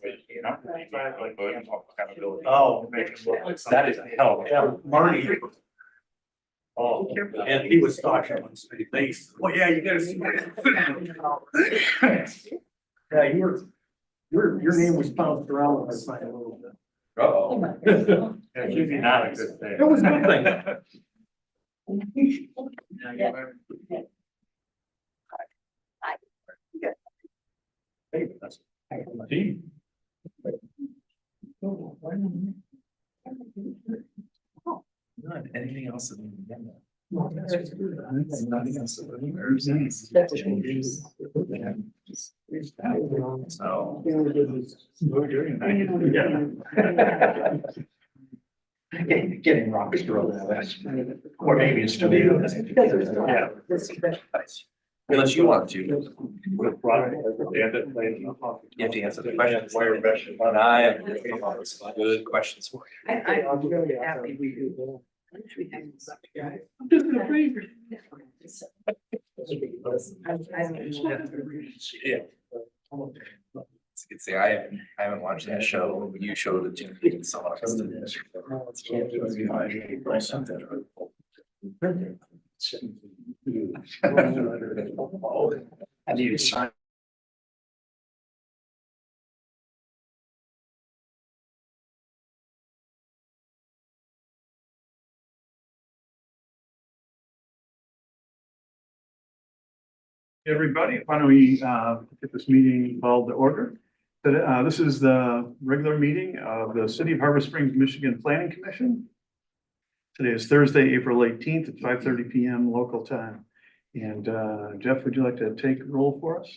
You know? Oh, That is hell. yeah, Marty. Oh, and he was talking on his face. Oh, yeah, you gotta see. Yeah, your name was bounced around last night a little bit. Uh-oh. That's usually not a good thing. It was a good thing. Hey, that's. Gee. Anything else? Getting rocks thrown at us. Or maybe it's too. Yeah. Unless you want to. You You have to answer the questions. And I have good questions for you. I'm really happy we do. We have such a guy. Yeah. As you can see, I haven't watched that show. You showed it to me. Someone else did. I need to sign. Everybody, why don't we get this meeting called to order? This is the regular meeting of the City of Harbor Springs, Michigan Planning Commission. Today is Thursday, April 18th at 5:30 p.m. local time. And Jeff, would you like to take roll for us?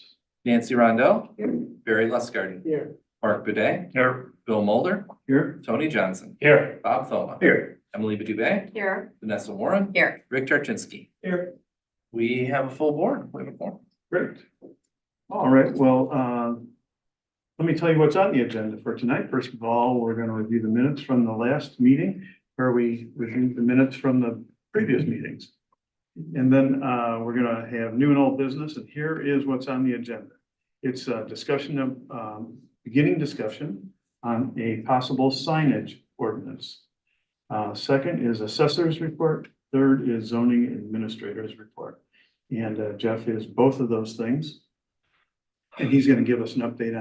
Nancy Rondell. Barry Lustgarten. Here. Mark Bidet. Here. Bill Mulder. Here. Tony Johnson. Here. Bob Thoma. Here. Emily Badubay. Here. Vanessa Warren. Here. Rick Tarczynski. Here. We have a full board. We have a forum. Great. All right, well, let me tell you what's on the agenda for tonight. First of all, we're going to review the minutes from the last meeting where we reviewed the minutes from the previous meetings. And then we're going to have new and old business, and here is what's on the agenda. It's a discussion of, beginning discussion on a possible signage ordinance. Second is assessor's report. Third is zoning administrator's report. And Jeff is both of those things. And he's going to give us an update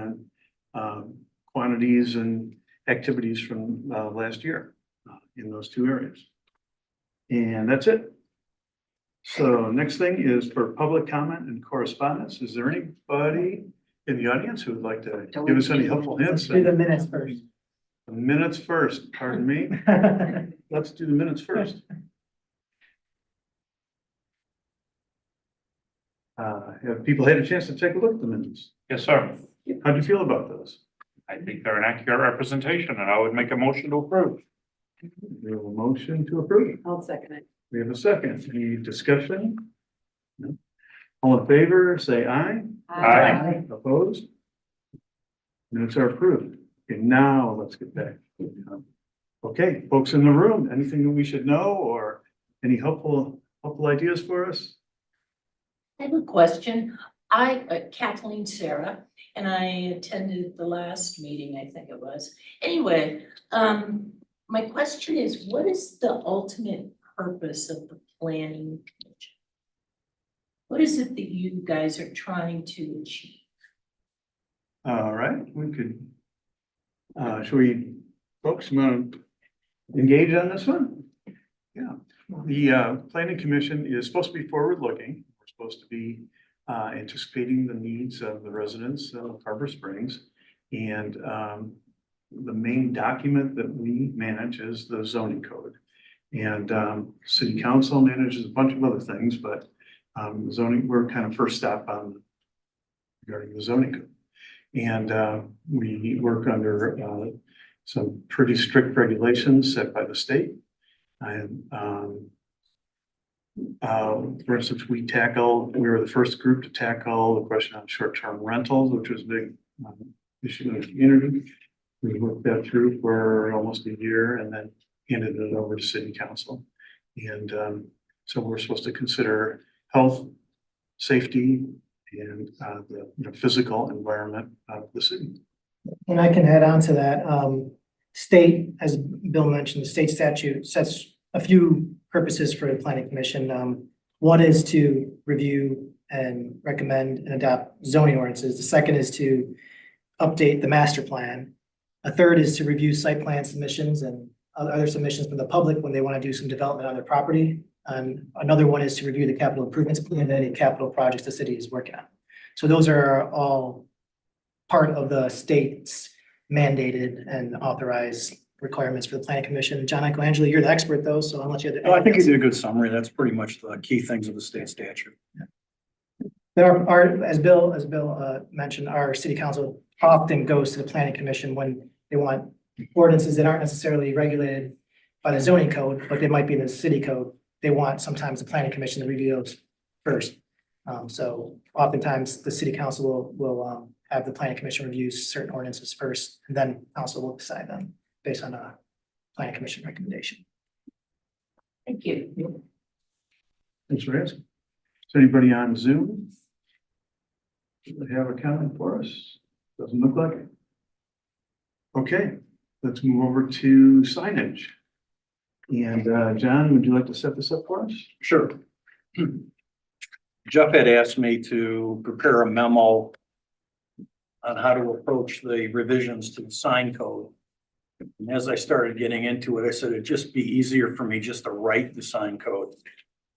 on quantities and activities from last year in those two areas. And that's it. So next thing is for public comment and correspondence. Is there anybody in the audience who would like to give us any helpful hints? Do the minutes first. The minutes first, pardon me. Let's do the minutes first. Have people had a chance to take a look at the minutes? Yes, sir. How'd you feel about those? I think they're an accurate representation and I would make a motion to approve. We have a motion to approve. I'll second it. We have a second. Any discussion? No? All in favor, say aye. Aye. Opposed? Minutes are approved. Okay, now let's get back. Okay, folks in the room, anything that we should know or any helpful ideas for us? I have a question. Kathleen Sarah, and I attended the last meeting, I think it was. Anyway, my question is, what is the ultimate purpose of the planning commission? What is it that you guys are trying to achieve? All right, we could, should we, folks, want to engage on this one? Yeah, the planning commission is supposed to be forward-looking. We're supposed to be anticipating the needs of the residents of Harbor Springs. And the main document that we manage is the zoning code. And city council manages a bunch of other things, but zoning, we're kind of first stop on regarding the zoning code. And we work under some pretty strict regulations set by the state. And for instance, we were the first group to tackle the question on short-term rentals, which was a big issue in the community. We worked that through for almost a year and then handed it over to city council. And so we're supposed to consider health, safety, and the physical environment of the city. And I can add on to that, state, as Bill mentioned, the state statute sets a few purposes for the planning commission. One is to review and recommend and adopt zoning ordinances. The second is to update the master plan. A third is to review site plan submissions and other submissions from the public when they want to do some development on their property. And another one is to review the capital improvements plan and any capital projects the city is working on. So those are all part of the state's mandated and authorized requirements for the planning commission. John Michelangelo, you're the expert though, so I'll let you. No, I think you did a good summary. That's pretty much the key things of the state statute. There are, as Bill mentioned, our city council often goes to the planning commission when they want ordinances that aren't necessarily regulated by the zoning code, but they might be in the city code. They want sometimes the planning commission to review those first. So oftentimes the city council will have the planning commission review certain ordinances first, and then council will decide them based on a planning commission recommendation. Thank you. Thanks for asking. Is anybody on Zoom? Do they have a comment for us? Doesn't look like it. Okay, let's move over to signage. And John, would you like to set this up for us? Sure. Jeff had asked me to prepare a memo on how to approach the revisions to the sign code. And as I started getting into it, I said it'd just be easier for me just to write the sign code,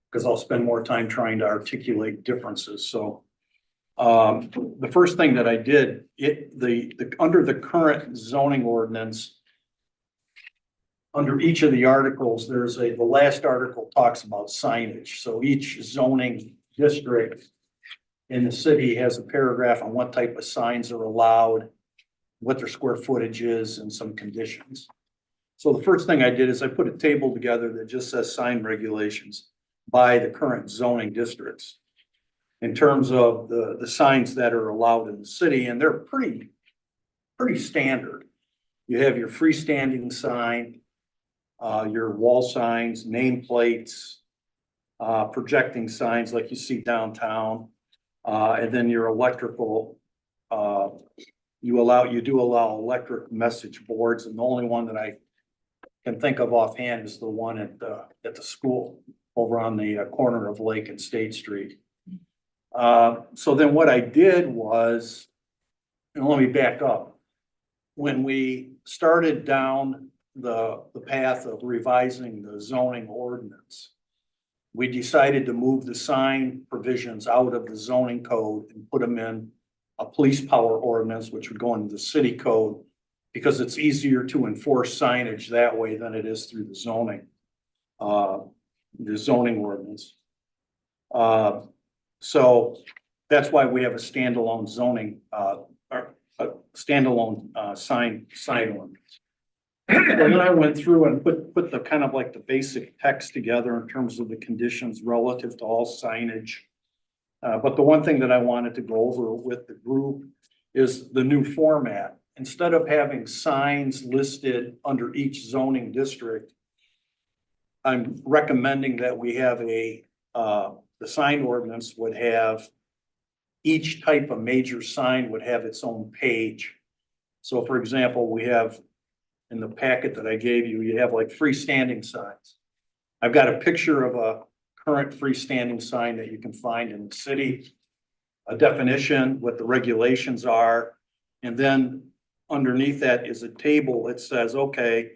because I'll spend more time trying to articulate differences. So the first thing that I did, under the current zoning ordinance, under each of the articles, the last article talks about signage. So each zoning district in the city has a paragraph on what type of signs are allowed, what their square footage is, and some conditions. So the first thing I did is I put a table together that just says sign regulations by the current zoning districts in terms of the signs that are allowed in the city, and they're pretty standard. You have your freestanding sign, your wall signs, nameplates, projecting signs like you see downtown, and then your electrical. You do allow electric message boards, and the only one that I can think of offhand is the one at the school over on the corner of Lake and State Street. So then what I did was, and let me back up. When we started down the path of revising the zoning ordinance, we decided to move the sign provisions out of the zoning code and put them in a police power ordinance, which would go into the city code, because it's easier to enforce signage that way than it is through the zoning ordinance. So that's why we have a standalone zoning, or a standalone sign ordinance. And then I went through and put the kind of like the basic text together in terms of the conditions relative to all signage. But the one thing that I wanted to go over with the group is the new format. Instead of having signs listed under each zoning district, I'm recommending that we have the sign ordinance would have, each type of major sign would have its own page. So for example, we have in the packet that I gave you, you have like freestanding signs. I've got a picture of a current freestanding sign that you can find in the city, a definition, what the regulations are, and then underneath that is a table that says, okay,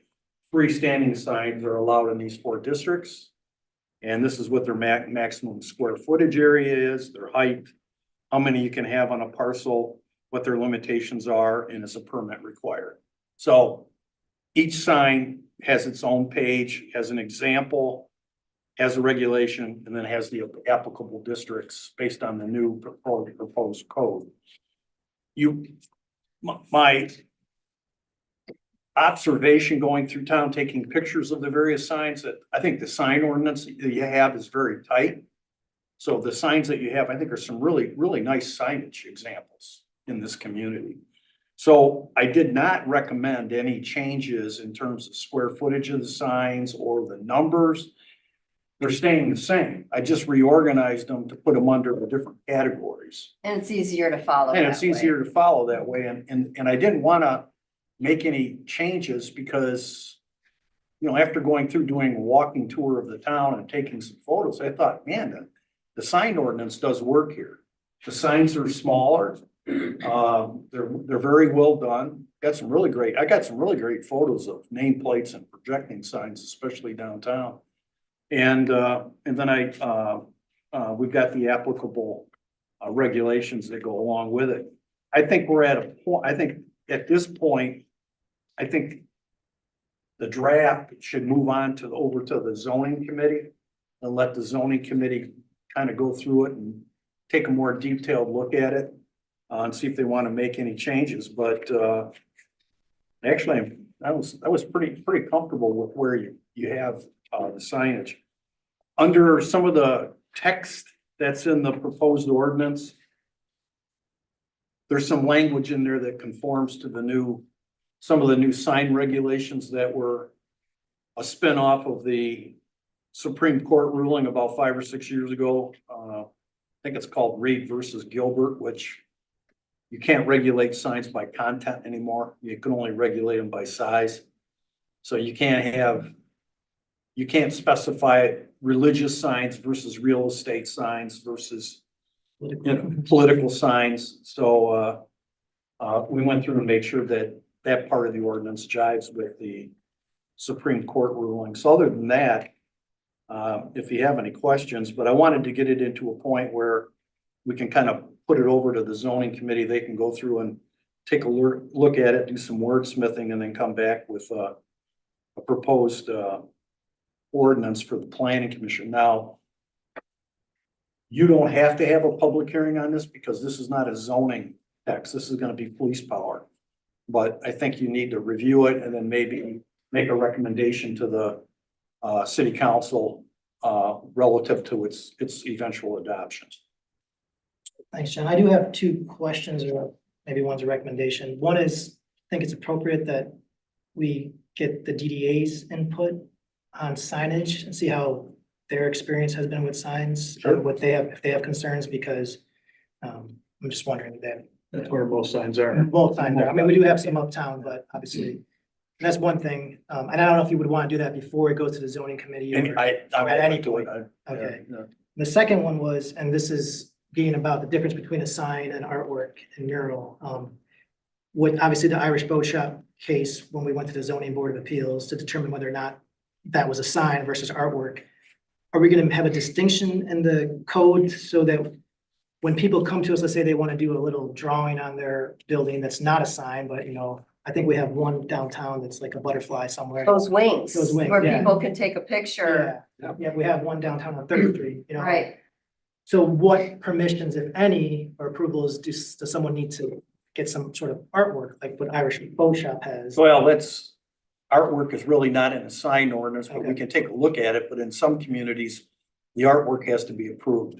freestanding signs are allowed in these 4 districts. And this is what their maximum square footage area is, their height, how many you can have on a parcel, what their limitations are, and is a permit required. So each sign has its own page, has an example, has a regulation, and then has the applicable districts based on the new proposed code. My observation going through town, taking pictures of the various signs, that I think the sign ordinance that you have is very tight. So the signs that you have, I think, are some really, really nice signage examples in this community. So I did not recommend any changes in terms of square footage of the signs or the numbers. they're staying the same. I just reorganized them to put them under the different categories. And it's easier to follow And that it's way. easier to follow that way, and I didn't wanna make any changes because, you know, after going through doing a walking tour of the town and taking some photos, I thought, man, the sign ordinance does work here. The signs are smaller, they're very well done, I got some really great photos of nameplates and projecting signs, especially downtown. And then we've got the applicable regulations that go along with it. I think we're at a point, I think at this point, I think the draft should move on over to the zoning committee and let the zoning committee kind of go through it and take a more detailed look at it and see if they want to make any changes. But actually, I was pretty comfortable with where you have the signage. Under some of the text that's in the proposed ordinance, there's some language in there that conforms to some of the new sign regulations that were a spinoff of the Supreme Court ruling about 5 or 6 years ago. I think it's called Reed versus Gilbert, which you can't regulate signs by content anymore. You can only regulate them by size. So you can't specify religious signs versus real estate signs versus political signs. So we went through and made sure that part of the ordinance jives with the Supreme Court ruling. So other than that, if you have any questions, but I wanted to get it into a point where we can kind of put it over to the zoning committee. They can go through and take a look at it, do some wordsmithing, and then come back with a proposed ordinance for the planning commission. Now, you don't have to have a public hearing on this because this is not a zoning text. This is going to be police power. But I think you need to review it and then maybe make a recommendation to the city council relative to its eventual adoption. Thanks, John. I do have two questions, or maybe one's a recommendation. One is, I think it's appropriate that we get the DDA's input on signage and see how their experience has been with signs, Sure. what they have, if they have concerns, because I'm just wondering that That's where most signs are. both signs are. I mean, we do have some uptown, but obviously that's one thing. And I don't know if you would want to do that before it goes to the zoning committee. And or- I'm At any open to it. point. I- Okay. yeah. The second one was, and this is being about the difference between a sign and artwork and mural. With obviously the Irish Boat Shop case, when we went to the zoning board of appeals to determine whether or not that was a sign versus artwork. Are we gonna have a distinction in the code so that when people come to us, let's say they want to do a little drawing on their building that's not a sign, but I think we have one downtown that's like a butterfly somewhere. Those wings, Those wings, where yeah. people can take a picture, Yeah, we have one downtown on Third Street, right? So what permissions, if any, or approvals does someone need to get some sort of artwork, like what Irish Boat Shop has? Well, artwork is really not in a sign ordinance, but we Okay. can take a look at it, but in some communities, the artwork has to be approved.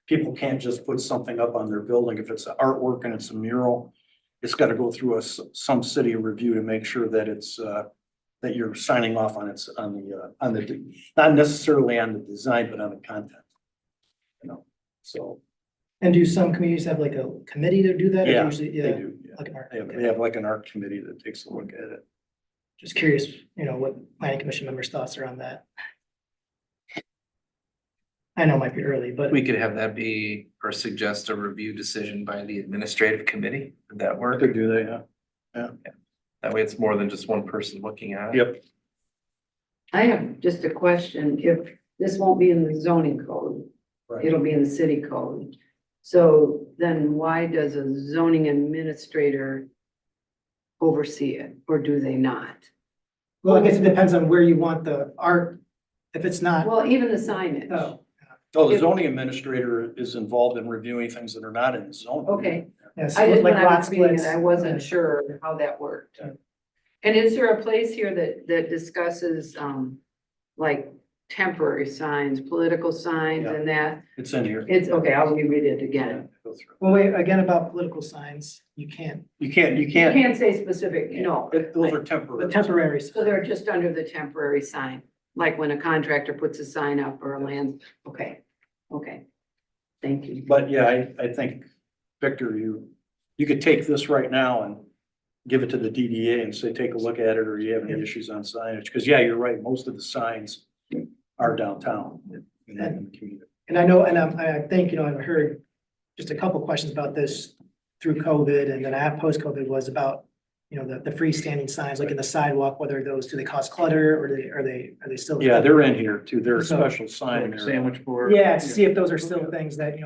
People can't just put something up on their building. If it's an artwork and it's a mural, it's gotta go through some city review to make sure that it's, that you're signing off on not necessarily on the design, but on the content. So, And do some communities have like a committee to do that? Or yeah, usually, they do, yeah. Like an art, They have like an art committee that takes a look at it. Just curious, what planning commission members' thoughts are on that. I know it might be early, but We could have that be, or suggest a review decision by the administrative committee. Would that I work? could do that, yeah. That way it's more than just one person looking at it. Yep. I have just a question. If this won't be in the zoning code, Right. it'll be in the city code. So then why does a zoning administrator oversee it, or do they not? well, I guess it depends on where you want the art. If it's not, Well, even the signage. oh, Oh, the If- zoning administrator is involved in reviewing things that are not in the zone. Okay, yes, I just, like when I lot was reading it, splits. I wasn't sure how that worked. And is there a place here that discusses, like temporary signs, political signs Yeah. and that? It's in here. It's, okay, I'll reread it again. Go through. Well, wait, again, about political signs, you can't, You can't, You can't say specific, no. those are the temporary. temporary. So they're just under the temporary sign. like when a contractor puts a sign up or a land, okay, okay. Thank you. But yeah, I think, Victor, you could take this right now and give it to the DDA and say, take a look at it, or you have any issues on signage? Because yeah, you're right, most of the signs are downtown in the community. And I know, and I think, I've heard just a couple questions about this through COVID, and then I have post-COVID was about, the freestanding signs, like in the sidewalk, whether do they cause clutter, or are they still? Yeah, they're in here too. They're a So- special sign. there. Sandwich board. Yeah, to see if those are still things that,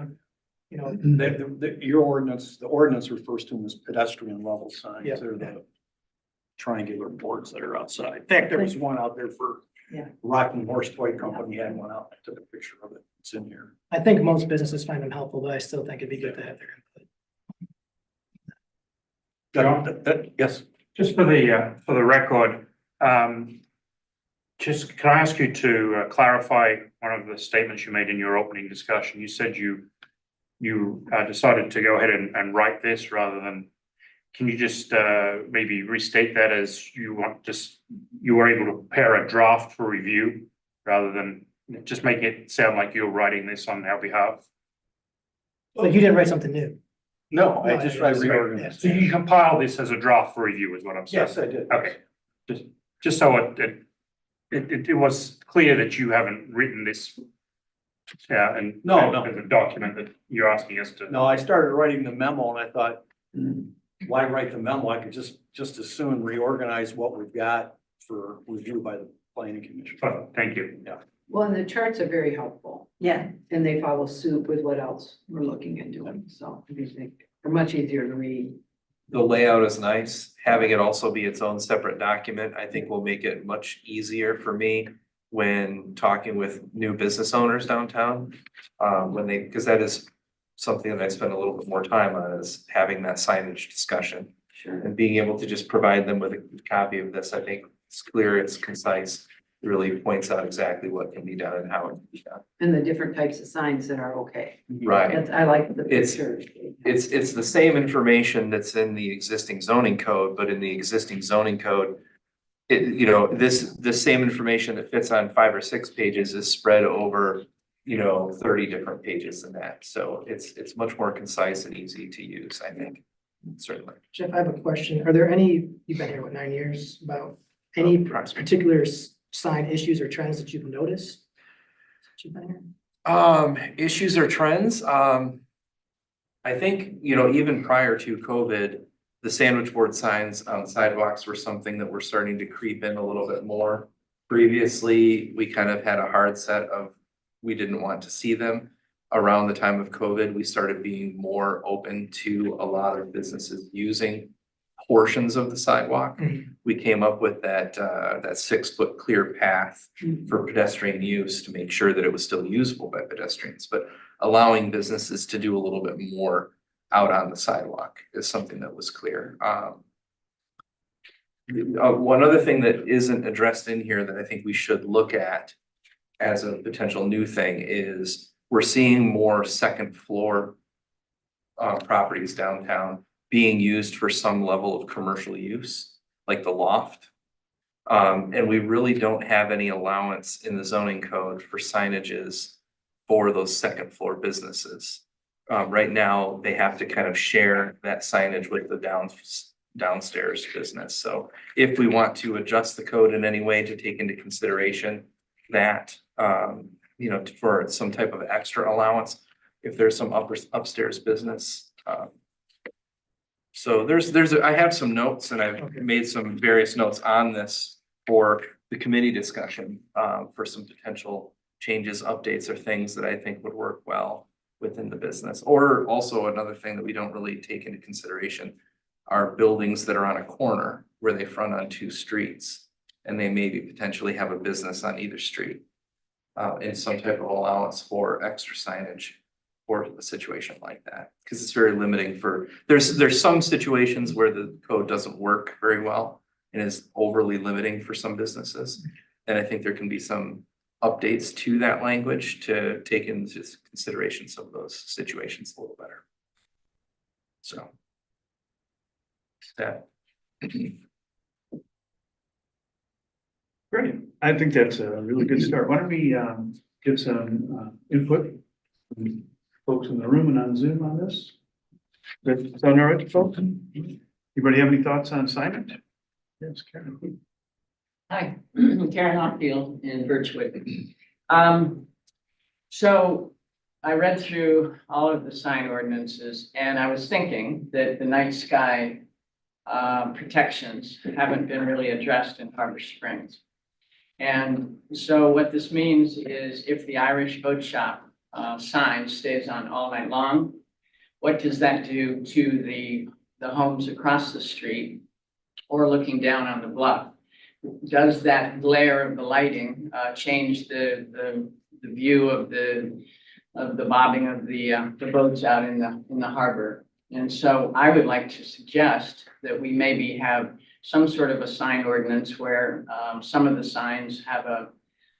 Your ordinance, the ordinance refers to them as pedestrian level signs. Yeah. They're the triangular boards that are outside. In fact, there was one out there for Yeah. Rocking Horse Toy Company had one out. I took a picture of it. It's in here. I think most businesses find them helpful, but I still think it'd be good to have their input. Yes. Just for the record, just can I ask you to clarify one of the statements you made in your opening discussion? You said you decided to go ahead and write this rather than, can you just maybe restate that as you were able to prepare a draft for review rather than just make it sound like you're writing this on our behalf? Like you didn't write something new. No, I No, just I- tried I- reorganizing. So you compile this as a draft for review is what I'm saying? Yes, I did. Okay, just so it was clear that you haven't written this. Yeah, and. No. As a document that you're asking us to. No, I started writing the memo and I thought, why write the memo? I could just as soon reorganize what we've got for review by the planning commission. Oh, thank you. Yeah. Well, and the charts are very helpful, Yeah, and they follow suit with what else we're looking into, so I think they're much easier to read. The layout is nice. Having it also be its own separate document, I think will make it much easier for me when talking with new business owners downtown. Because that is something that I spend a little bit more time on, is having that signage discussion. Sure. And being able to just provide them with a copy of this, I think it's clear, it's concise. It really points out exactly what can be done and how it can be done. And the different types of signs that are okay. Right. That's, I like the It's- picture. It's the same information that's in the existing zoning code, but in the existing zoning code, this same information that fits on 5 or 6 pages is spread over, 30 different pages in that. So it's much more concise and easy to use, I think, certainly. Jeff, I have a question. Are there any, you've been here, 9 years, about any particular sign issues or trends that you've noticed? Since you've been here? Issues or trends, I think, even prior to COVID, the sandwich board signs on sidewalks were something that were starting to creep in a little bit more. Previously, we kind of had a hard set of, we didn't want to see them. Around the time of COVID, we started being more open to a lot of businesses using portions of the sidewalk. Mhm. We came up with that 6-foot clear path for pedestrian use to make sure that it was still usable by pedestrians, but allowing businesses to do a little bit more out on the sidewalk is something that was clear. One other thing that isn't addressed in here that I think we should look at as a potential new thing is we're seeing more second floor properties downtown being used for some level of commercial use, like the loft. And we really don't have any allowance in the zoning code for signages for those second floor businesses. Right now, they have to kind of share that signage with the downstairs business. So if we want to adjust the code in any way to take into consideration that, for some type of extra allowance, if there's some upstairs business. So I have some notes and I've made some various notes on this for the committee discussion, for some potential changes, updates, or things that I think would work well within the business. Or also another thing that we don't really take into consideration are buildings that are on a corner where they front on 2 streets and they maybe potentially have a business on either street. And some type of allowance for extra signage for a situation like that, because it's very limiting for, there's some situations where the code doesn't work very well and is overly limiting for some businesses. And I think there can be some updates to that language to take into consideration some of those situations a little better. So. That. Great. I think that's a really good start. Why don't we get some input from folks in the room and on Zoom on this? Does that sound all right, folks? Anybody have any thoughts on signage? Yes, Karen. Hi, Karen Hockfield in Birchwood. So I read through all of the sign ordinances and I was thinking that the night sky protections haven't been really addressed in Harbor Springs. And so what this means is if the Irish Boat Shop sign stays on all night long, what does that do to the homes across the street or looking down on the bluff? Does that glare of the lighting change the view of the bobbing of the boats out in the harbor? And so I would like to suggest that we maybe have some sort of a sign ordinance where some of the signs have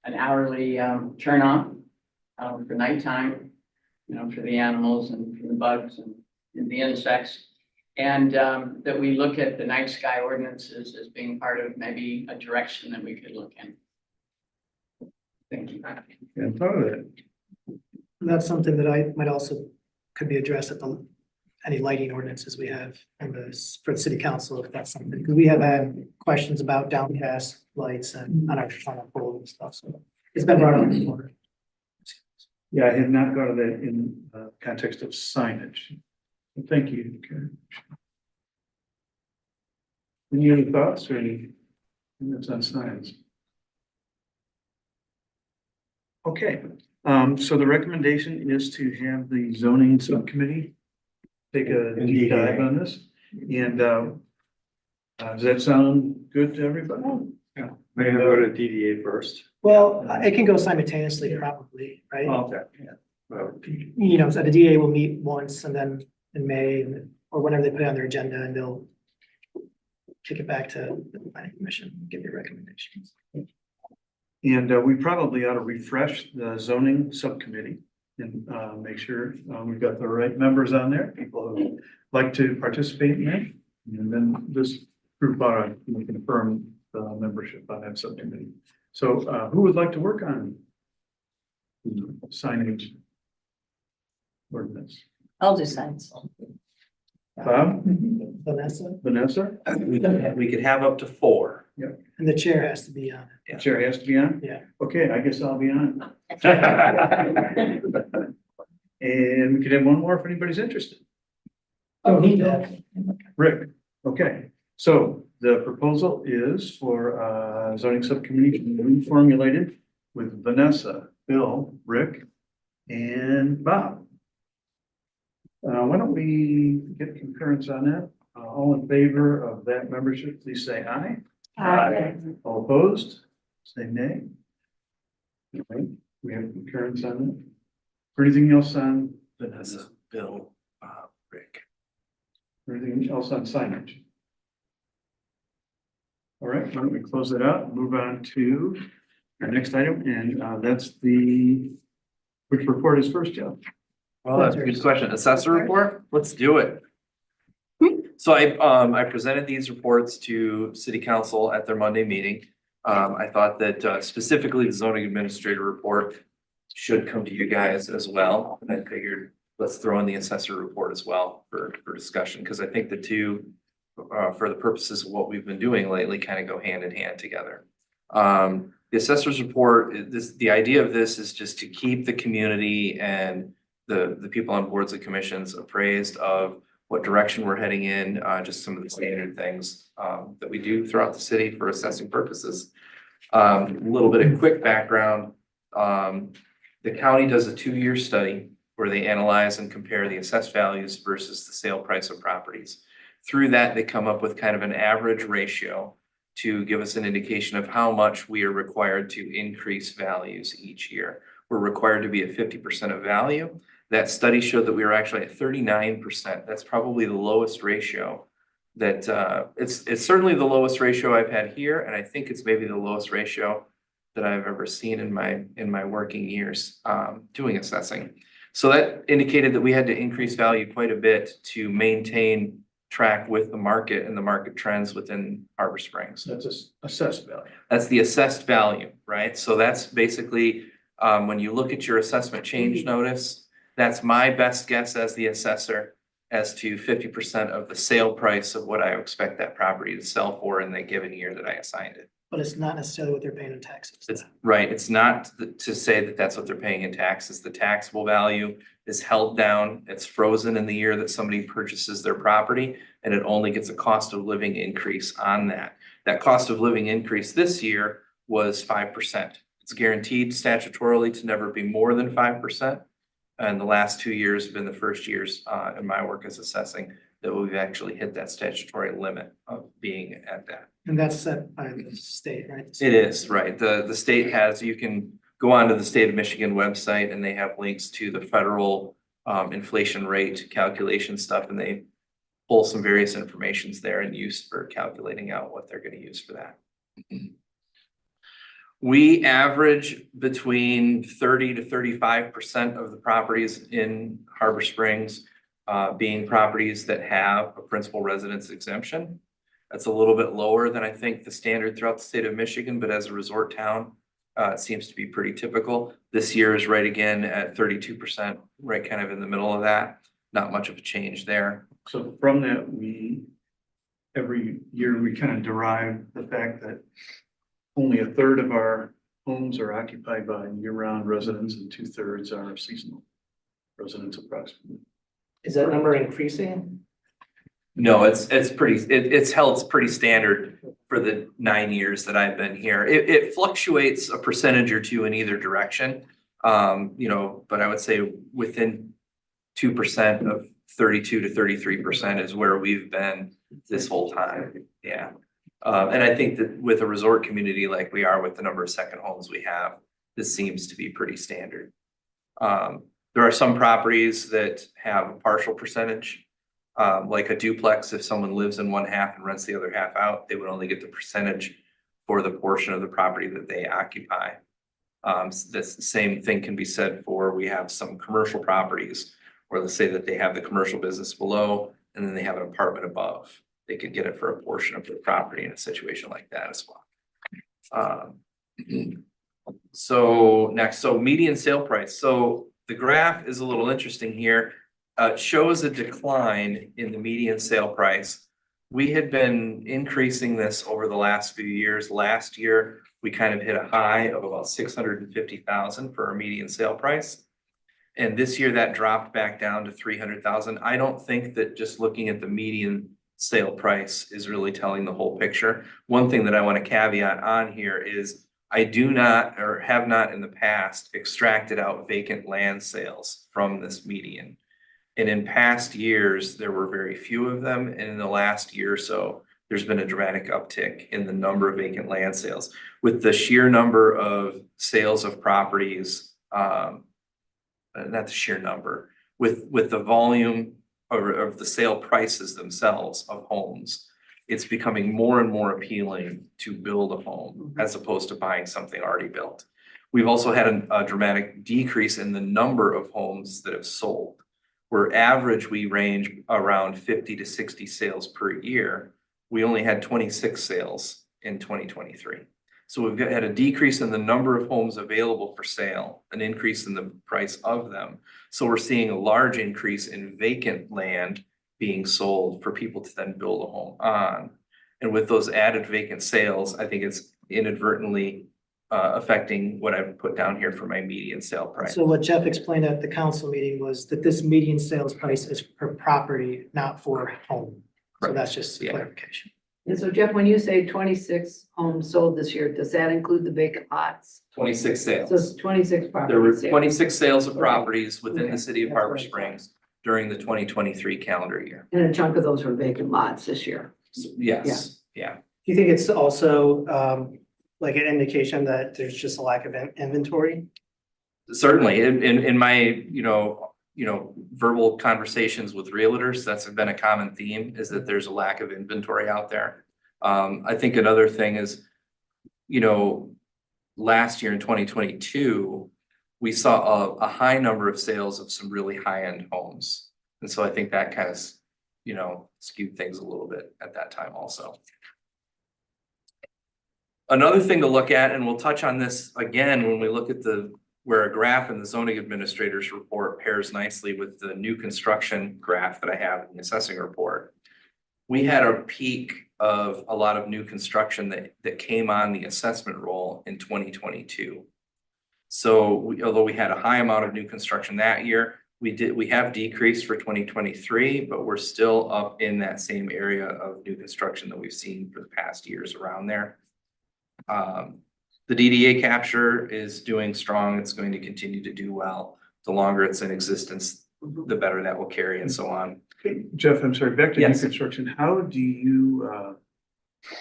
an hourly turn off for nighttime, you know, for the animals and for the bugs and the insects. And that we look at the night sky ordinances as being part of maybe a direction that we could look in. Thank you. Yeah, thought of that. That's something that I might also could be addressed at any lighting ordinances we have for the city council, if that's something, because we have had questions about downcast lights and on our pole and stuff, so it's been brought up before. Yeah, I had not thought of that in context of signage. Thank you, Karen. Any other thoughts or anything that's on signs? Okay, so the recommendation is to have the zoning subcommittee take a deep dive on this. And does that sound good to everybody? Yeah, maybe go to DDA first. Well, it can go simultaneously probably, right? Okay, yeah. Well, You know, so the DA will meet once and then in May or whenever they put it on their agenda and they'll kick it back to the planning commission, give their recommendations. And we probably ought to refresh the zoning subcommittee and make sure we've got the right members on there, people who like to participate in that. And then this group ought to confirm the membership on that subcommittee. So who would like to work on signage ordinance? I'll do signs. Bob, Vanessa, Vanessa, We could have up to 4. and the chair has to be on it. chair has to be on? Yeah. Okay, I guess I'll be on. And we could have one more if anybody's interested. Oh, he does. Rick, okay, so the proposal is for zoning subcommittee to be reformulated with Vanessa, Bill, Rick, and Bob. Why don't we get concurrence on that? All in favor of that membership, please say aye. Aye. All opposed, say nay. Okay, we have concurrence on that. Anything else on Vanessa, Bill, Bob, Rick. Anything else on signage? All right, why don't we close that out, and move on to our next item, and that's which report is first, Joe? Well, that's a good question. Assessor report? Let's do it. So I presented these reports to city council at their Monday meeting. I thought that specifically the zoning administrator report should come to you guys as well. And I figured let's throw in the assessor report as well for discussion, because I think the two, for the purposes of what we've been doing lately, kind of go hand in hand together. The assessor's report, the idea of this is just to keep the community and the people on boards and commissions appraised of what direction we're heading in, just some of the standard things that we do throughout the city for assessing purposes. A little bit of quick background. The county does a 2-year study where they analyze and compare the assessed values versus the sale price of properties. Through that, they come up with kind of an average ratio to give us an indication of how much we are required to increase values each year. We're required to be at 50% of value. That study showed that we were actually at 39%. That's probably the lowest ratio that it's certainly the lowest ratio I've had here. And I think it's maybe the lowest ratio that I've ever seen in my working years doing assessing. So that indicated that we had to increase value quite a bit to maintain track with the market and the market trends within Harbor Springs. That's assessed value. That's the assessed value, right? So that's basically, when you look at your assessment change notice, that's my best guess as the assessor as to 50% of the sale price of what I expect that property to sell for in the given year that I assigned it. But it's not necessarily what they're paying in taxes. It's right, it's not to say that that's what they're paying in taxes. The taxable value is held down, it's frozen in the year that somebody purchases their property, and it only gets a cost of living increase on that. That cost of living increase this year was 5%. It's guaranteed statutorily to never be more than 5%. And the last 2 years have been the first years in my work as assessing that we've actually hit that statutory limit of being at that. And that's set by the state, right? It is, right. The state has, you can go onto the state of Michigan website and they have links to the federal inflation rate calculation stuff, and they pull some various informations there and use for calculating out what they're gonna use for that. We average between 30 to 35% of the properties in Harbor Springs being properties that have a principal residence exemption. That's a little bit lower than I think the standard throughout the state of Michigan, but as a resort town, it seems to be pretty typical. This year is right again at 32%, right kind of in the middle of that. Not much of a change there. So from that, every year, we kind of derive the fact that only a third of our homes are occupied by year-round residents and 2/3 are seasonal residents approximately. Is that number increasing? No, it's held pretty standard for the 9 years that I've been here. It fluctuates a percentage or two in either direction. But I would say within 2% of 32 to 33% is where we've been this whole time. Yeah. And I think that with a resort community like we are with the number of second homes we have, this seems to be pretty standard. There are some properties that have a partial percentage, like a duplex. If someone lives in one half and rents the other half out, they would only get the percentage for the portion of the property that they occupy. This same thing can be said for, we have some commercial properties where let's say that they have the commercial business below and then they have an apartment above. They could get it for a portion of the property in a situation like that as well. So next, median sale price. So the graph is a little interesting here. It shows a decline in the median sale price. We had been increasing this over the last few years. Last year, we kind of hit a high of about 650,000 for our median sale price. And this year that dropped back down to 300,000. I don't think that just looking at the median sale price is really telling the whole picture. One thing that I want to caveat on here is I do not, or have not in the past, extracted out vacant land sales from this median. And in past years, there were very few of them. And in the last year or so, there's been a dramatic uptick in the number of vacant land sales. With the sheer number of sales of properties, not the sheer number, with the volume of the sale prices themselves of homes, it's becoming more and more appealing to build a home as opposed to buying something already built. We've also had a dramatic decrease in the number of homes that have sold. Where average, we range around 50 to 60 sales per year. We only had 26 sales in 2023. So we've had a decrease in the number of homes available for sale, an increase in the price of them. So we're seeing a large increase in vacant land being sold for people to then build a home on. And with those added vacant sales, I think it's inadvertently affecting what I've put down here for my median sale price. So what Jeff explained at the council meeting was that this median sales price is per property, not for home. So Correct. that's just Yeah. clarification. And so Jeff, when you say 26 homes sold this year, does that include the vacant lots? 26 So sales. it's 26 properties. There were sales. 26 sales of Okay. properties within Okay. the city of That's Harbor what I thought. Springs during the 2023 calendar year. And a chunk of those were vacant lots this year. Yes, yeah. Do you think it's also like an indication that there's just a lack of inventory? Certainly, in my, verbal conversations with realtors, that's been a common theme, is that there's a lack of inventory out there. I think another thing is, last year in 2022, we saw a high number of sales of some really high-end homes. And so I think that kind of you know, skewed things a little bit at that time also. Another thing to look at, and we'll touch on this again when we look at where a graph in the zoning administrator's report pairs nicely with the new construction graph that I have in the assessing report. We had a peak of a lot of new construction that came on the assessment roll in 2022. So although we had a high amount of new construction that year, we have decreased for 2023, but we're still up in that same area of new construction that we've seen for the past years around there. The DDA capture is doing strong. It's going to continue to do well. The longer it's in existence, the better that will carry and so on. Jeff, I'm sorry, back to new Yes. construction. How do you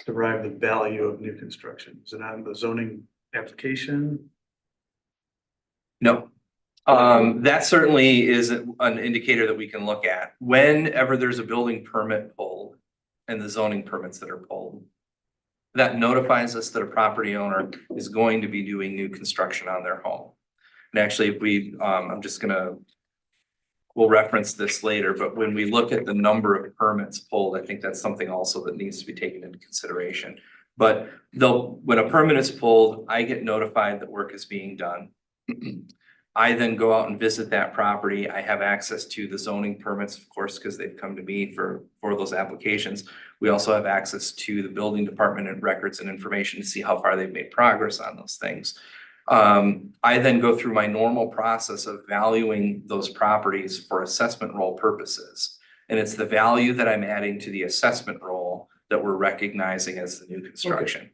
derive the value of new construction? Is it on the zoning application? No. That certainly is an indicator that we can look at. Whenever there's a building permit pulled and the zoning permits that are pulled, that notifies us that a property owner is going to be doing new construction on their home. And actually, if we, we'll reference this later, but when we look at the number of permits pulled, I think that's something also that needs to be taken into consideration. But when a permit is pulled, I get notified that work is being done. I then go out and visit that property. I have access to the zoning permits, of course, because they've come to me for those applications. We also have access to the building department and records and information to see how far they've made progress on those things. I then go through my normal process of valuing those properties for assessment roll purposes. And it's the value that I'm adding to the assessment roll that we're recognizing as the new construction,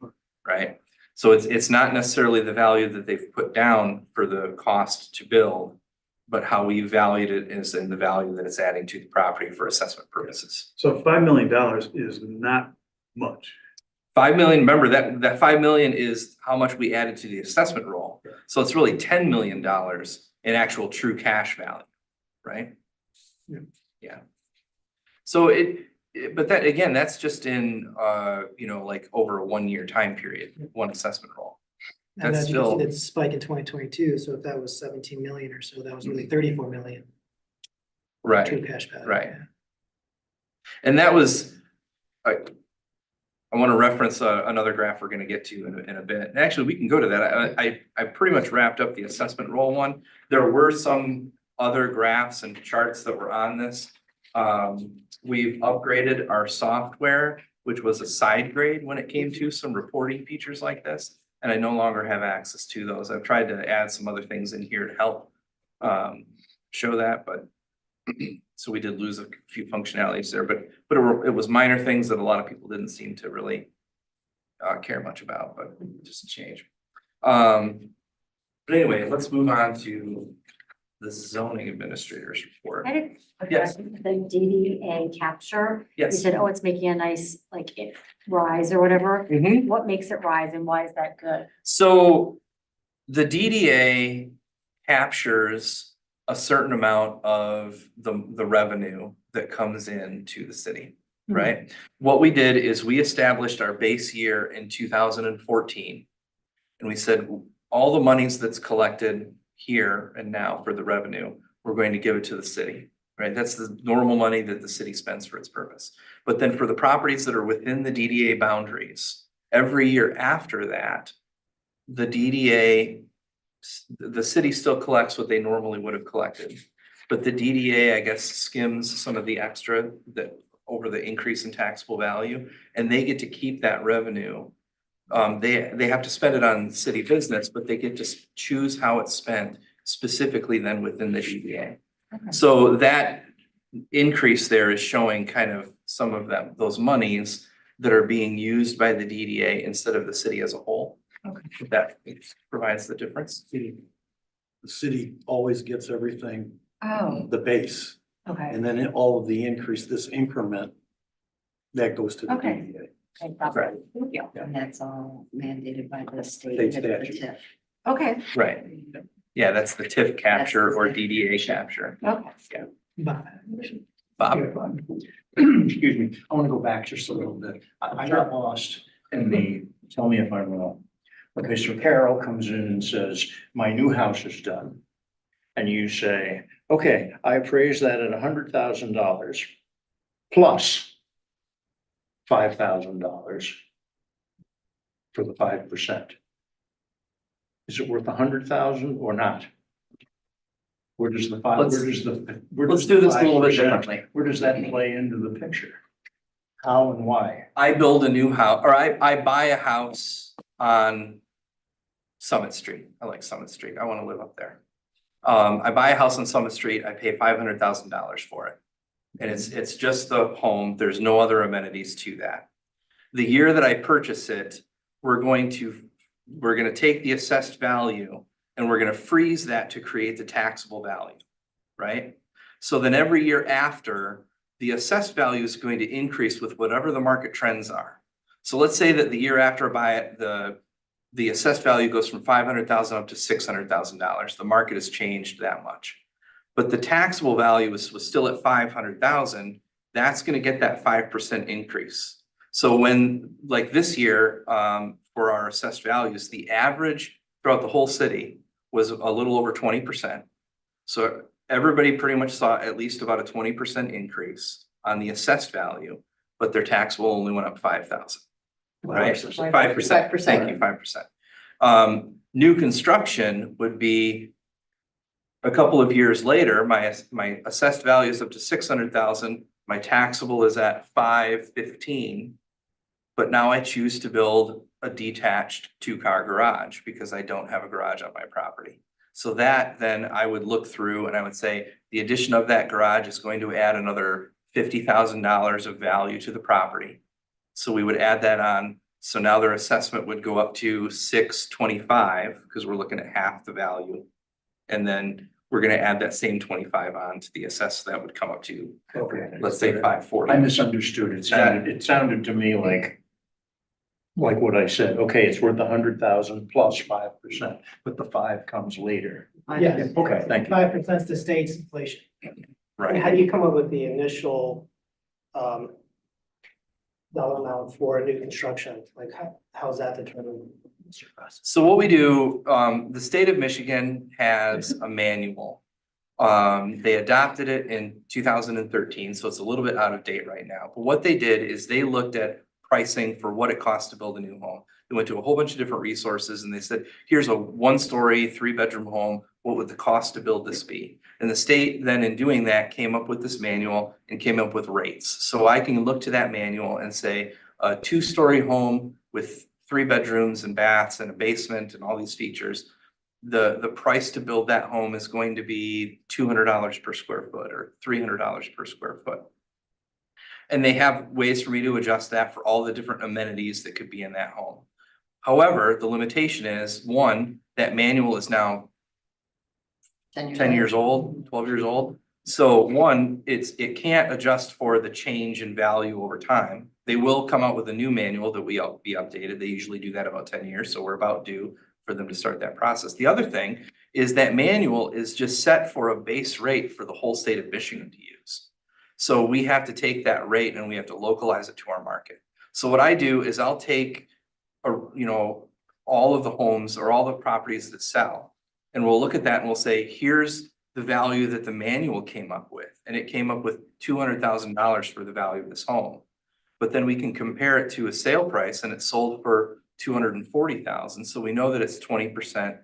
right? So it's not necessarily the value that they've put down for the cost to build, but how we valued it is in the value that it's adding to the property for assessment purposes. So $5 million is not much. 5 million, remember that 5 million is how much we added to the assessment roll. So it's really $10 million in actual true cash value, right? Yeah. Yeah. So but that, again, that's just in, like over a 1 year time period, one assessment roll. And That's as you can see, still- that spike in 2022, so if that was 17 million or so, that was really 34 million. True Right, cash value. right. And that was, I want to reference another graph we're going to get to in a bit. And actually, we can go to that. I pretty much wrapped up the assessment roll one. There were some other graphs and charts that were on this. We've upgraded our software, which was a side grade when it came to some reporting features like this. And I no longer have access to those. I've tried to add some other things in here to help show that, but so we did lose a few functionalities there, but it was minor things that a lot of people didn't seem to really care much about, but just a change. But anyway, let's move on to the zoning administrator's report. I had a Yes. question, the DDA capture. You Yes. said, oh, it's making a nice, like, it rise or whatever. Mhm. What makes it rise and why is that good? So the DDA captures a certain amount of the revenue that comes in to the city, right? What we did is we established our base year in 2014. And we said, all the monies that's collected here and now for the revenue, we're going to give it to the city, right? That's the normal money that the city spends for its purpose. But then for the properties that are within the DDA boundaries, every year after that, the DDA, the city still collects what they normally would have collected. But the DDA, I guess, skims some of the extra that over the increase in taxable value, and they get to keep that revenue. They have to spend it on city business, but they get to choose how it's spent specifically then within the DDA. Okay. So that increase there is showing kind of some of those monies that are being used by the DDA instead of the city as a whole. Okay. That provides the difference. The city always gets everything, Oh, the base, okay. and then all of the increase, this increment, that goes to the Okay. DDA. Okay, that's Right. right. Thank you. And that's all mandated by the state. State and the statute. TIF. Okay, Right. Yeah, that's the TIF capture or That's the DDA capture. okay. Bob. Bob? Excuse me, I want to go back just a little bit. I got lost in the, tell me if I'm wrong. Okay, so Carol comes in and says, my new house is done. And you say, okay, I appraise that at $100,000. plus $5,000 for the 5%. Is it worth 100,000 or not? Where does the five, where does the? where Let's does do the this a little bit 5%, differently. where does that play into the picture? How and why? I build a new house, or I buy a house on Summit Street. I like Summit Street. I want to live up there. I buy a house on Summit Street. I pay $500,000 for it. And it's just the home. There's no other amenities to that. The year that I purchase it, we're going to take the assessed value and we're going to freeze that to create the taxable value, right? So then every year after, the assessed value is going to increase with whatever the market trends are. So let's say that the year after I buy it, the assessed value goes from 500,000 up to $600,000. The market has changed that much. But the taxable value was still at 500,000. That's going to get that 5% increase. So when, like this year, for our assessed values, the average throughout the whole city was a little over 20%. So everybody pretty much saw at least about a 20% increase on the assessed value, but their taxable only went up 5,000. Right, 5%, thank you, 5%. New construction would be a couple of years later, my assessed value is up to 600,000, my taxable is at 515. But now I choose to build a detached 2-car garage because I don't have a garage on my property. So that then I would look through and I would say the addition of that garage is going to add another $50,000 of value to the property. So we would add that on. So now their assessment would go up to 625 because we're looking at half the value. And then we're going to add that same 25 on to the assess that would come up to, Okay. let's say 540. I misunderstood. It sounded to me like what I said. Okay, it's worth 100,000 plus 5%, but the 5 comes later. Yes. Okay, thank you. 5% the state's inflation. Right. How do you come up with the initial dollar amount for new construction? Like how's that determined? So what we do, the state of Michigan has a manual. They adopted it in 2013, so it's a little bit out of date right now. But what they did is they looked at pricing for what it costs to build a new home. They went to a whole bunch of different resources and they said, here's a 1-story, 3-bedroom home. What would the cost to build this be? And the state then in doing that came up with this manual and came up with rates. So I can look to that manual and say a 2-story home with 3 bedrooms and baths and a basement and all these features, the price to build that home is going to be $200 per square foot or $300 per square foot. And they have ways for me to adjust that for all the different amenities that could be in that home. However, the limitation is, one, that manual is now 10 years old, 12 years old. So one, it can't adjust for the change in value over time. They will come out with a new manual that will be updated. They usually do that about 10 years. So we're about due for them to start that process. The other thing is that manual is just set for a base rate for the whole state of Michigan to use. So we have to take that rate and we have to localize it to our market. So what I do is I'll take, all of the homes or all the properties that sell, and we'll look at that and we'll say, here's the value that the manual came up with. And it came up with $200,000 for the value of this home. But then we can compare it to a sale price and it sold for $240,000. So we know that it's 20%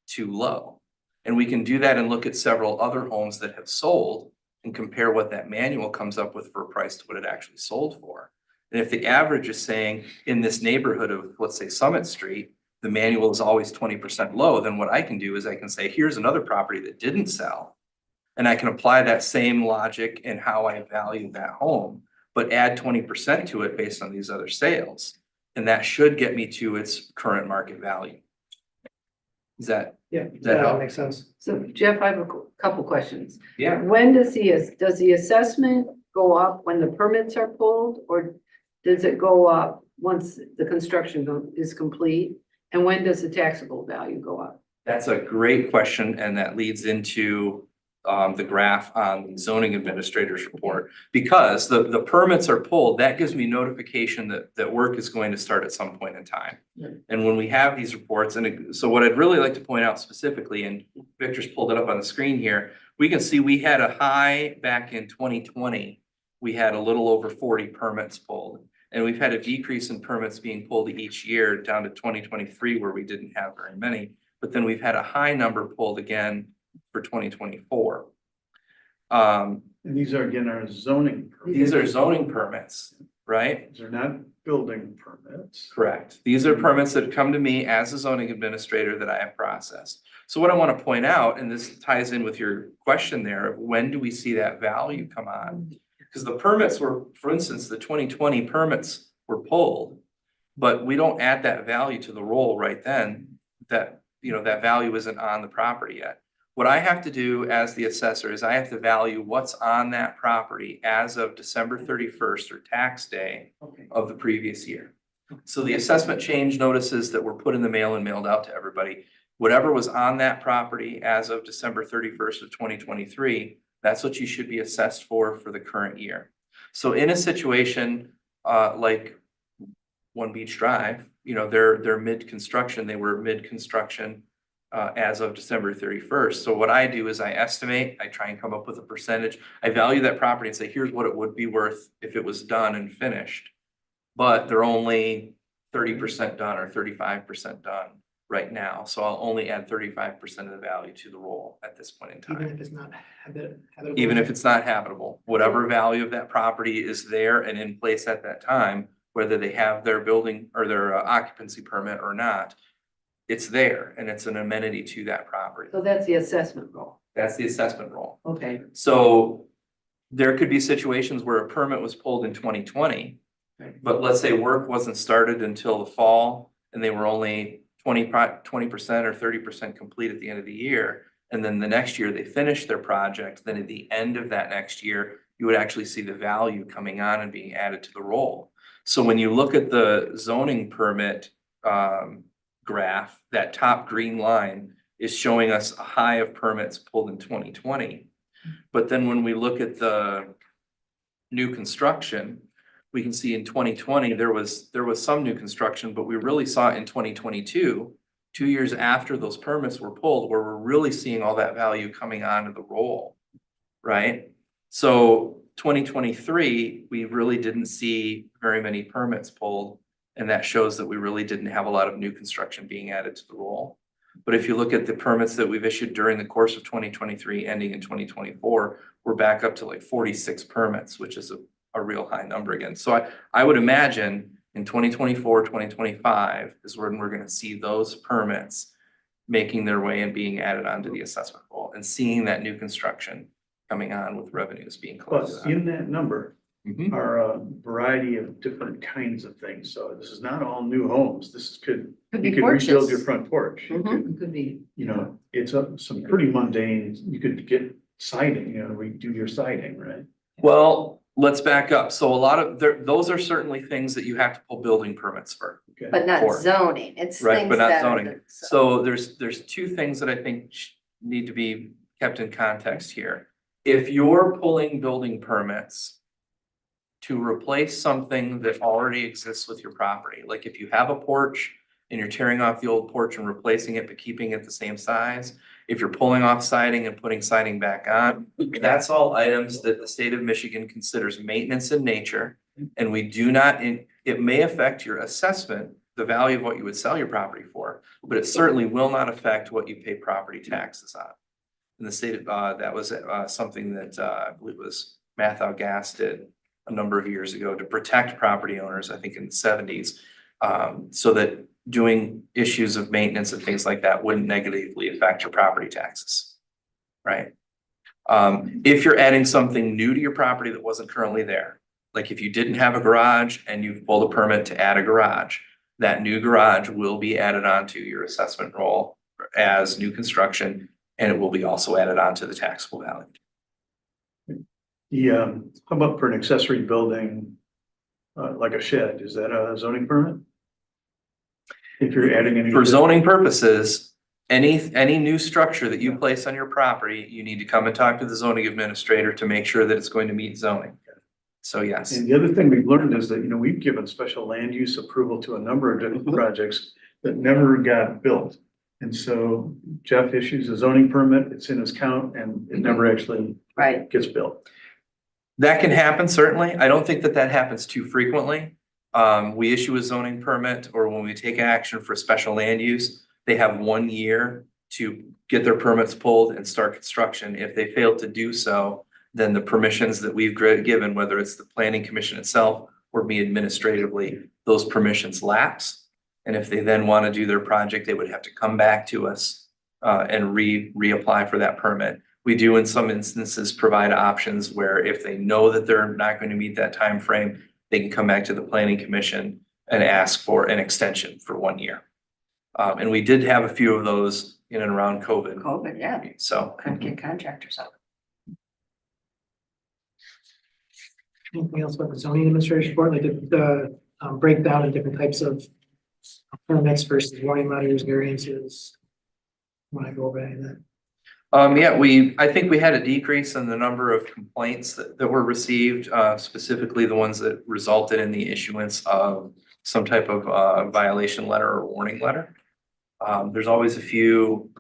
too low. And we can do that and look at several other homes that have sold and compare what that manual comes up with for a price to what it actually sold for. And if the average is saying in this neighborhood of, let's say, Summit Street, the manual is always 20% low, then what I can do is I can say, here's another property that didn't sell. And I can apply that same logic in how I value that home, but add 20% to it based on these other sales. And that should get me to its current market value. Does that help? Makes sense. So Jeff, I have a couple questions. Yeah. When does the assessment go up when the permits are pulled, or does it go up once the construction is complete? And when does the taxable value go up? That's a great question, and that leads into the graph on the zoning administrator's report. Because the permits are pulled, that gives me notification that work is going to start at some point in time. And when we have these reports, so what I'd really like to point out specifically, and Victor's pulled it up on the screen here, we can see we had a high back in 2020 we had a little over 40 permits pulled. And we've had a decrease in permits being pulled each year down to 2023 where we didn't have very many. But then we've had a high number pulled again for 2024. And these are again our zoning. permits. These are zoning permits, right? These are not building permits. Correct. These are permits that come to me as a zoning administrator that I have processed. So what I want to point out, and this ties in with your question there, of when do we see that value come on? Because the permits were, for instance, the 2020 permits were pulled, but we don't add that value to the roll right then, that, that value isn't on the property yet. What I have to do as the assessor is I have to value what's on that property as of December 31st or tax day of the previous year. So the assessment change notices that were put in the mail and mailed out to everybody, whatever was on that property as of December 31st of 2023, that's what you should be assessed for the current year. So in a situation like One Beach Drive, they're mid-construction, they were mid-construction as of December 31st. So what I do is I estimate, I try and come up with a percentage. I value that property and say, here's what it would be worth if it was done and finished. But they're only 30% done or 35% done right now. So I'll only add 35% of the value to the roll at this point in time. Even if it's not habitable? Even if it's not habitable, whatever value of that property is there and in place at that time, whether they have their building or their occupancy permit or not, it's there and it's an amenity to that property. So that's the assessment roll. That's the assessment roll. Okay. So there could be situations where a permit was pulled in 2020, but let's say work wasn't started until the fall and they were only 20% or 30% complete at the end of the year. And then the next year they finished their project. Then at the end of that next year, you would actually see the value coming on and being added to the roll. So when you look at the zoning permit graph, that top green line is showing us a high of permits pulled in 2020. But then when we look at the new construction, we can see in 2020, there was some new construction, but we really saw it in 2022, 2 years after those permits were pulled, where we're really seeing all that value coming onto the roll, right? So 2023, we really didn't see very many permits pulled. And that shows that we really didn't have a lot of new construction being added to the roll. But if you look at the permits that we've issued during the course of 2023, ending in 2024, we're back up to like 46 permits, which is a real high number again. So I would imagine in 2024, 2025 is when we're going to see those permits making their way and being added onto the assessment roll and seeing that new construction coming on with revenues being collected. Plus, in that number Mhm. are a variety of different kinds of things. So this is not all new homes. This Could you be could rebuild porches. your front porch. You could, It could be. it's some pretty mundane, you could get siding, redo your siding, right? Well, let's back up. So a lot of those are certainly things that you have to pull building permits for. Okay. But not For. zoning, it's Right, things but not that are zoning. So there's two things that I think need to be kept in context here. If you're pulling building permits to replace something that already exists with your property, like if you have a porch and you're tearing off the old porch and replacing it, but keeping it the same size, if you're pulling off siding and putting siding back on, that's all items that the state of Michigan considers maintenance in nature. And we do not, it may affect your assessment, the value of what you would sell your property for, but it certainly will not affect what you pay property taxes on. In the state of, that was something that I believe was Mathau Gas did a number of years ago to protect property owners, I think in the 70s, so that doing issues of maintenance and things like that wouldn't negatively affect your property taxes, right? If you're adding something new to your property that wasn't currently there, like if you didn't have a garage and you've pulled a permit to add a garage, that new garage will be added onto your assessment roll as new construction, and it will be also added onto the taxable value. How about for an accessory building, like a shed, is that a zoning permit? If you're adding any. For zoning purposes, any new structure that you place on your property, you need to come and talk to the zoning administrator to make sure that it's going to meet zoning. So yes, And the other thing we've learned is that, we've given special land use approval to a number of different projects that never got built. And so Jeff issues a zoning permit, it's in his count, and it never actually Right. gets built. That can happen, certainly. I don't think that that happens too frequently. We issue a zoning permit, or when we take action for special land use, they have 1 year to get their permits pulled and start construction. If they fail to do so, then the permissions that we've given, whether it's the planning commission itself or me administratively, those permissions lapse. And if they then want to do their project, they would have to come back to us and reapply for that permit. We do in some instances provide options where if they know that they're not going to meet that time frame, they can come back to the planning commission and ask for an extension for 1 year. And we did have a few of those in and around COVID. COVID, yeah, So couldn't get contractors out. Anything else about the zoning administration report, like the breakdown of different types of permits versus warning letters, variances? When I go over any of that. yeah, I think we had a decrease in the number of complaints that were received, specifically the ones that resulted in the issuance of some type of violation letter or warning letter. There's always a few,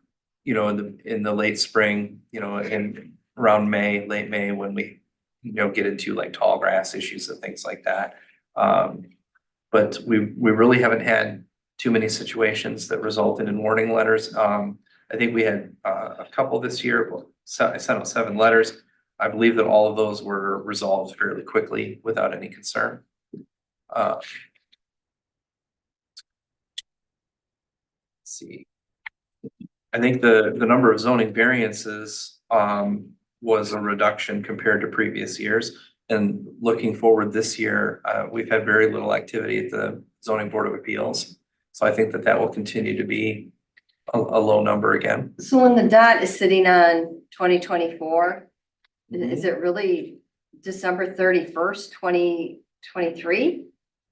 you know, in the late spring, you know, in around May, late May, when we, you know, get into like tall grass issues and things like that. But we really haven't had too many situations that resulted in warning letters. I think we had a couple this year, but I sent out 7 letters. I believe that all of those were resolved fairly quickly without any concern. Let's see. I think the number of zoning variances was a reduction compared to previous years. And looking forward this year, we've had very little activity at the Zoning Board of Appeals. So I think that will continue to be a low number again. So when the dot is sitting on 2024, is it really December 31st, 2023?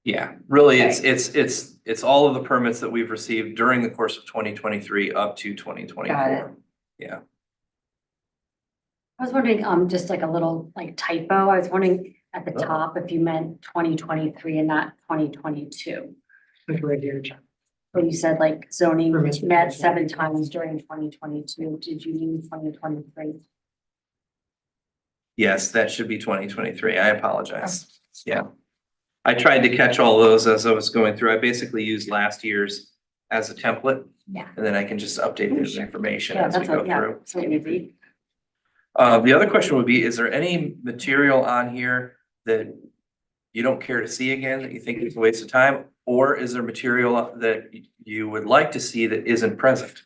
Yeah, really, Okay. it's all of the permits that we've received during the course of 2023 up to 2024. Yeah. I was wondering, just like a little like typo, I was wondering at the top if you meant 2023 and not 2022. Like right here, John. When you said like zoning Permits. met 7 times during 2022, did you mean 2023? Yes, that should be 2023. I apologize. Yeah. I tried to catch all those as I was going through. I basically used last year's as a template. Yeah. And then I can just update this information Yeah, as we that's go what, yeah, through. so easy. The other question would be, is there any material on here that you don't care to see again, that you think is a waste of time? Or is there material that you would like to see that isn't present?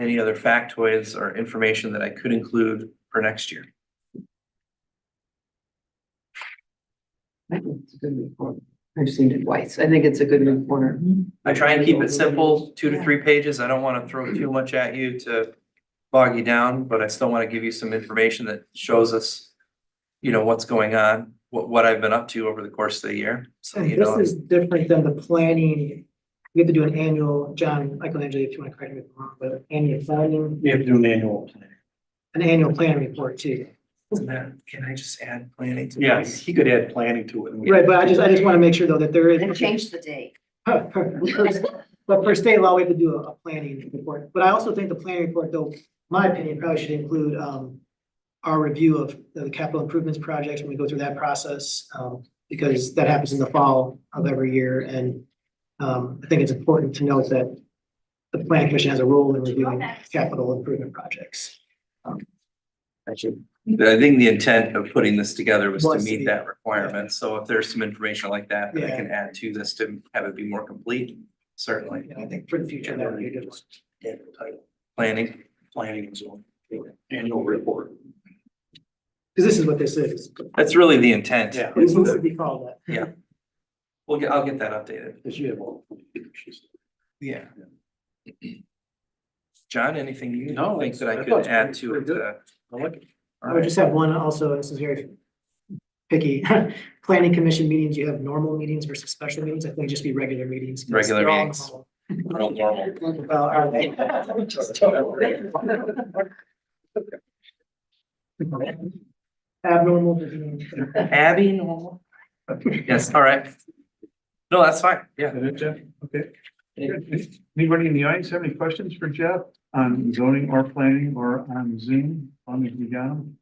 Any other factoids or information that I could include for next year? I think it's a good report. I've seen it twice. I think it's a good report. I try and keep it simple, 2 to 3 pages. I don't want to throw too much at you to bog you down, but I still want to give you some information that shows us, you know, what's going on, what I've been up to over the course of the year. So, And you this know, is different than the planning. We have to do an annual, John, Michelangelo, if you want to correct me if I'm wrong, but annual planning, You have to do an annual plan. an annual plan report too. can I just add planning to Yeah, this? he could add planning to it. Right, but I just want to make sure though that there is. And change the date. But for state law, we have to do a planning report. But I also think the planning report, though, my opinion, probably should include our review of the capital improvements projects when we go through that process, because that happens in the fall of every year. And I think it's important to note that the planning commission has a role in reviewing capital improvement projects. I think the intent of putting this together was to Was to meet be- that requirement. So if there's some information like that that I Yeah. can add to this to have it be more complete, certainly. And I think for the future, that would be a good one. Annual title, Planning. planning and zoning, annual report. Because this is what this is. That's really the intent. Yeah. This needs to be called that. Yeah. I'll get that updated. Because you have all. Yeah. John, anything you No, think that I I could thought add it's to pretty it? good. I like it. I would just have one also, this is very picky, planning commission meetings, you have normal meetings versus special meetings, I think just be regular meetings. 'cause Regular they're all meetings. normal. Normal. Well, are they? Abnormal. Abby, normal? Yes, all right. No, that's fine. Yeah. That it, Jeff? Okay. Anybody in the audience have any questions for Jeff on zoning or planning or on Zoom? On if you got them?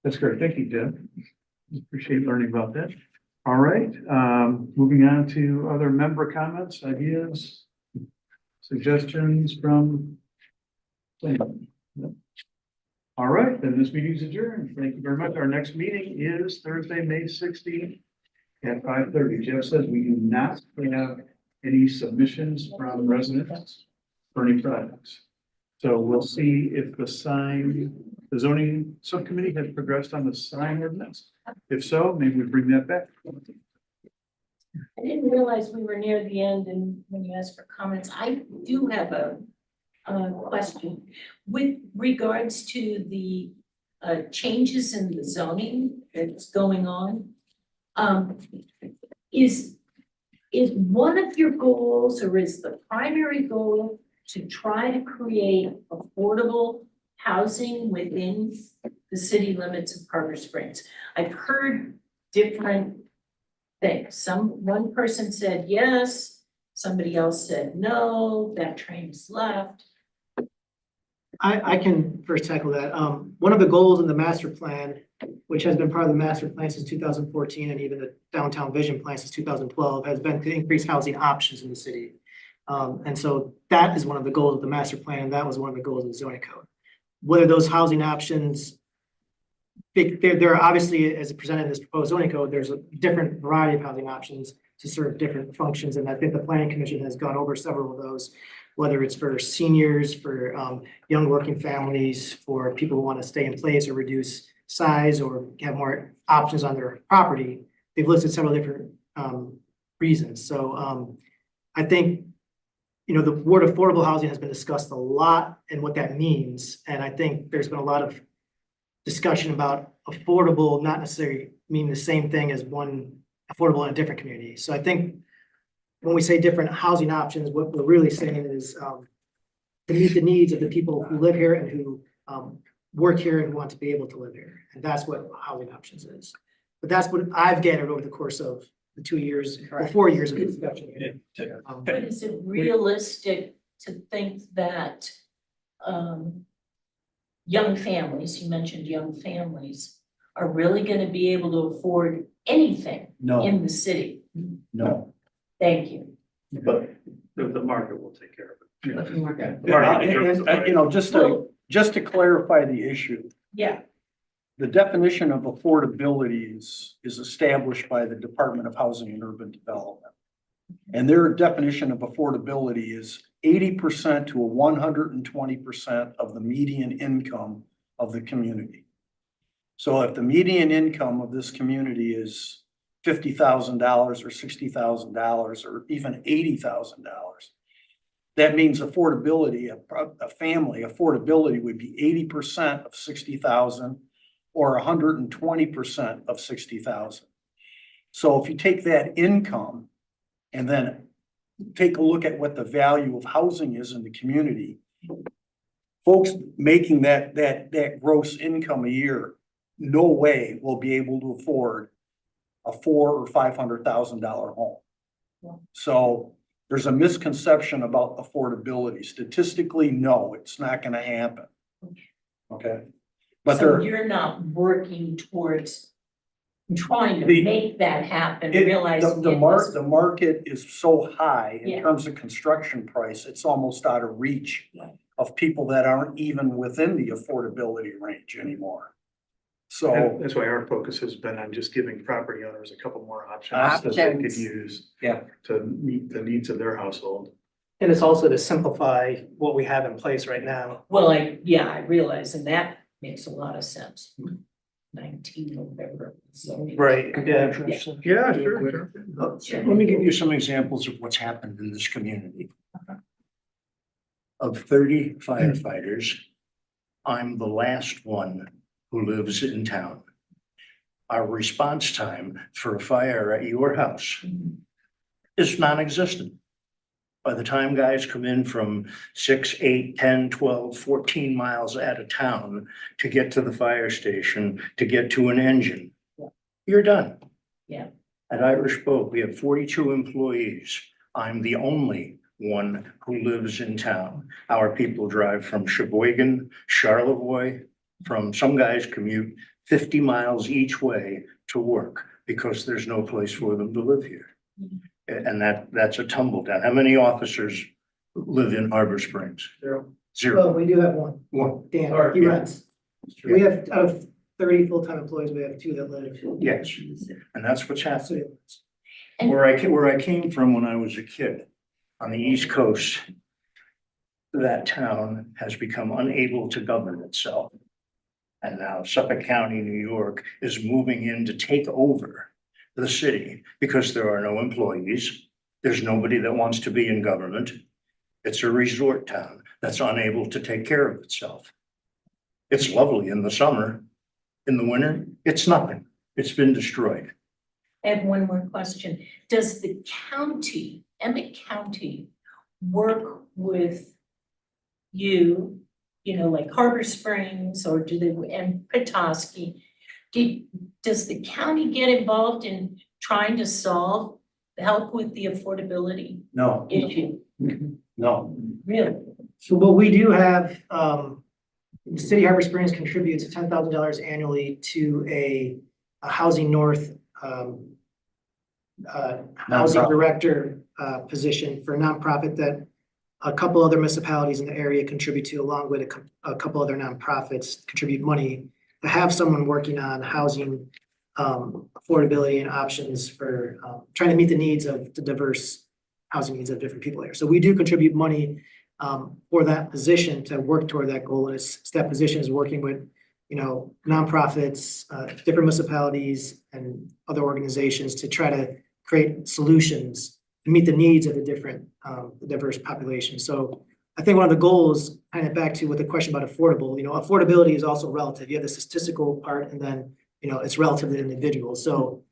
That's great. Thank you, Deb. Appreciate learning about that. All right, moving on to other member comments, ideas, suggestions from. All right, then this meeting is adjourned. Thank you very much. Our next meeting is Thursday, May 16th at 5:30. Jeff says we do not have any submissions from residents for any projects. So we'll see if the zoning subcommittee has progressed on the sign ordinance. If so, maybe we bring that back. I didn't realize we were near the end and when you asked for comments, I do have a question. With regards to the changes in the zoning that's going on, is one of your goals or is the primary goal to try to create affordable housing within the city limits of Harbor Springs? I've heard different things. One person said yes, somebody else said no, that train is left. I can first tackle that. One of the goals in the master plan, which has been part of the master plan since 2014 and even the downtown vision plan since 2012, has been to increase housing options in the city. And so that is one of the goals of the master plan, and that was one of the goals of the zoning code. Whether those housing options, there are obviously, as presented in this proposed zoning code, there's a different variety of housing options to serve different functions, and I think the planning commission has gone over several of those, whether it's for seniors, for young working families, for people who want to stay in place or reduce size or have more options on their property. They've listed several different reasons. So I think, you know, the word affordable housing has been discussed a lot and what that means. And I think there's been a lot of discussion about affordable not necessarily mean the same thing as one affordable in a different community. So I think when we say different housing options, what we're really saying is to meet the needs of the people who live here and who work here and want to be able to live here. And that's what housing options is. But that's what I've gathered over the course of the 2 years or 4 years of discussion. But is it realistic to think that young families, you mentioned young families, are really gonna be able to afford anything No, in the city? no. Thank you. But The market will take care of it. And, you know, just to clarify the issue, Yeah, the definition of affordability is established by the Department of Housing and Urban Development. And their definition of affordability is 80% to 120% of the median income of the community. So if the median income of this community is $50,000 or $60,000 or even $80,000, that means affordability, a family affordability would be 80% of 60,000 or 120% of 60,000. So if you take that income and then take a look at what the value of housing is in the community, folks making that gross income a year, no way will be able to afford a $400,000 or $500,000 home. So there's a misconception about affordability. Statistically, no, it's not gonna happen. Okay? But so there, you're not working towards trying to The- make that happen, the realizing it the market is so high in Yeah. terms of construction price, it's almost out of reach Yeah. of people that aren't even within the affordability range anymore. So, That's why our focus has been on just giving property owners a couple more options that they could Options. use. Yeah. To meet the needs of their household. And it's also to simplify what we have in place right now. Well, I realize, and that makes a lot of sense. 19 November zoning. Right, yeah. Yeah, sure. let me give you some examples of what's happened in this community. Of 30 firefighters, I'm the last one who lives in town. Our response time for a fire at your house is non-existent. By the time guys come in from 6, 8, 10, 12, 14 miles out of town to get to the fire station, to get to an engine, you're done. Yeah. At Irish Boat, we have 42 employees. I'm the only one who lives in town. Our people drive from Sheboygan, Charlevoix, from some guys commute 50 miles each way to work because there's no place for them to live here. And that's a tumble down. How many officers live in Harbor Springs? Well, Zero. we do have one, One. Dan, Or, he yeah. runs. We have, out of 30 full-time employees, we have 2 that live. Yes, and that's what's happening. And- Where I came from when I was a kid on the East Coast, that town has become unable to govern itself. And now Suffolk County, New York is moving in to take over the city because there are no employees. There's nobody that wants to be in government. It's a resort town that's unable to take care of itself. It's lovely in the summer. In the winter, it's nothing. It's been destroyed. I have one more question. Does the county, Emmett County, work with you, like Harbor Springs, or do they, and Petoskey? Does the county get involved in trying to help with the affordability No, issue? no. Really? So what we do have, the city of Harbor Springs contributes $10,000 annually to a Housing North, housing Nonprofit. director, position for a nonprofit that a couple other municipalities in the area contribute to, along with a couple other nonprofits contribute money to have someone working on housing, affordability and options for, trying to meet the needs of the diverse housing needs of different people there. So we do contribute money for that position to work toward that goal. And that position is working with, nonprofits, different municipalities and other organizations to try to create solutions to meet the needs of the different, diverse population. So I think one of the goals, kind of back to what the question about affordable, affordability is also relative. You have the statistical part and then, it's relative to the individual. So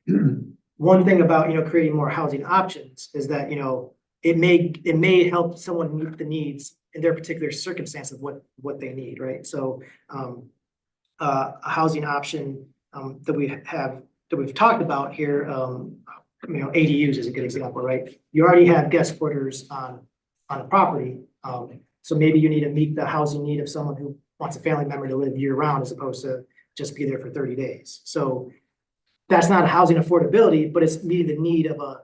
one thing about, creating more housing options is that, it may help someone meet the needs in their particular circumstance of what they need, right? So a housing option that we've talked about here, ADUs is a good example, right? You already have guest quarters on a property. So maybe you need to meet the housing need of someone who wants a family member to live year round as opposed to just be there for 30 days. So that's not housing affordability, but it's meeting the need of a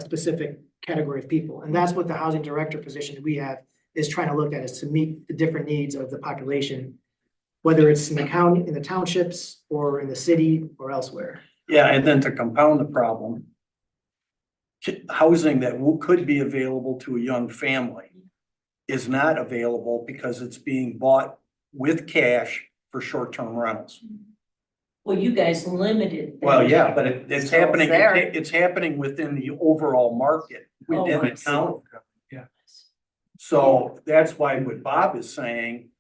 specific category of people. And that's what the housing director position that we have is trying to look at, is to meet the different needs of the population, whether it's in the county, in the townships, or in the city, or elsewhere. Yeah, and then to compound the problem, housing that could be available to a young family is not available because it's being bought with cash for short-term rentals. Well, you guys limited. that. Well, yeah, but it's So happening, there. it's happening within the overall market, within Oh, I the see. county. So that's why what Bob is saying,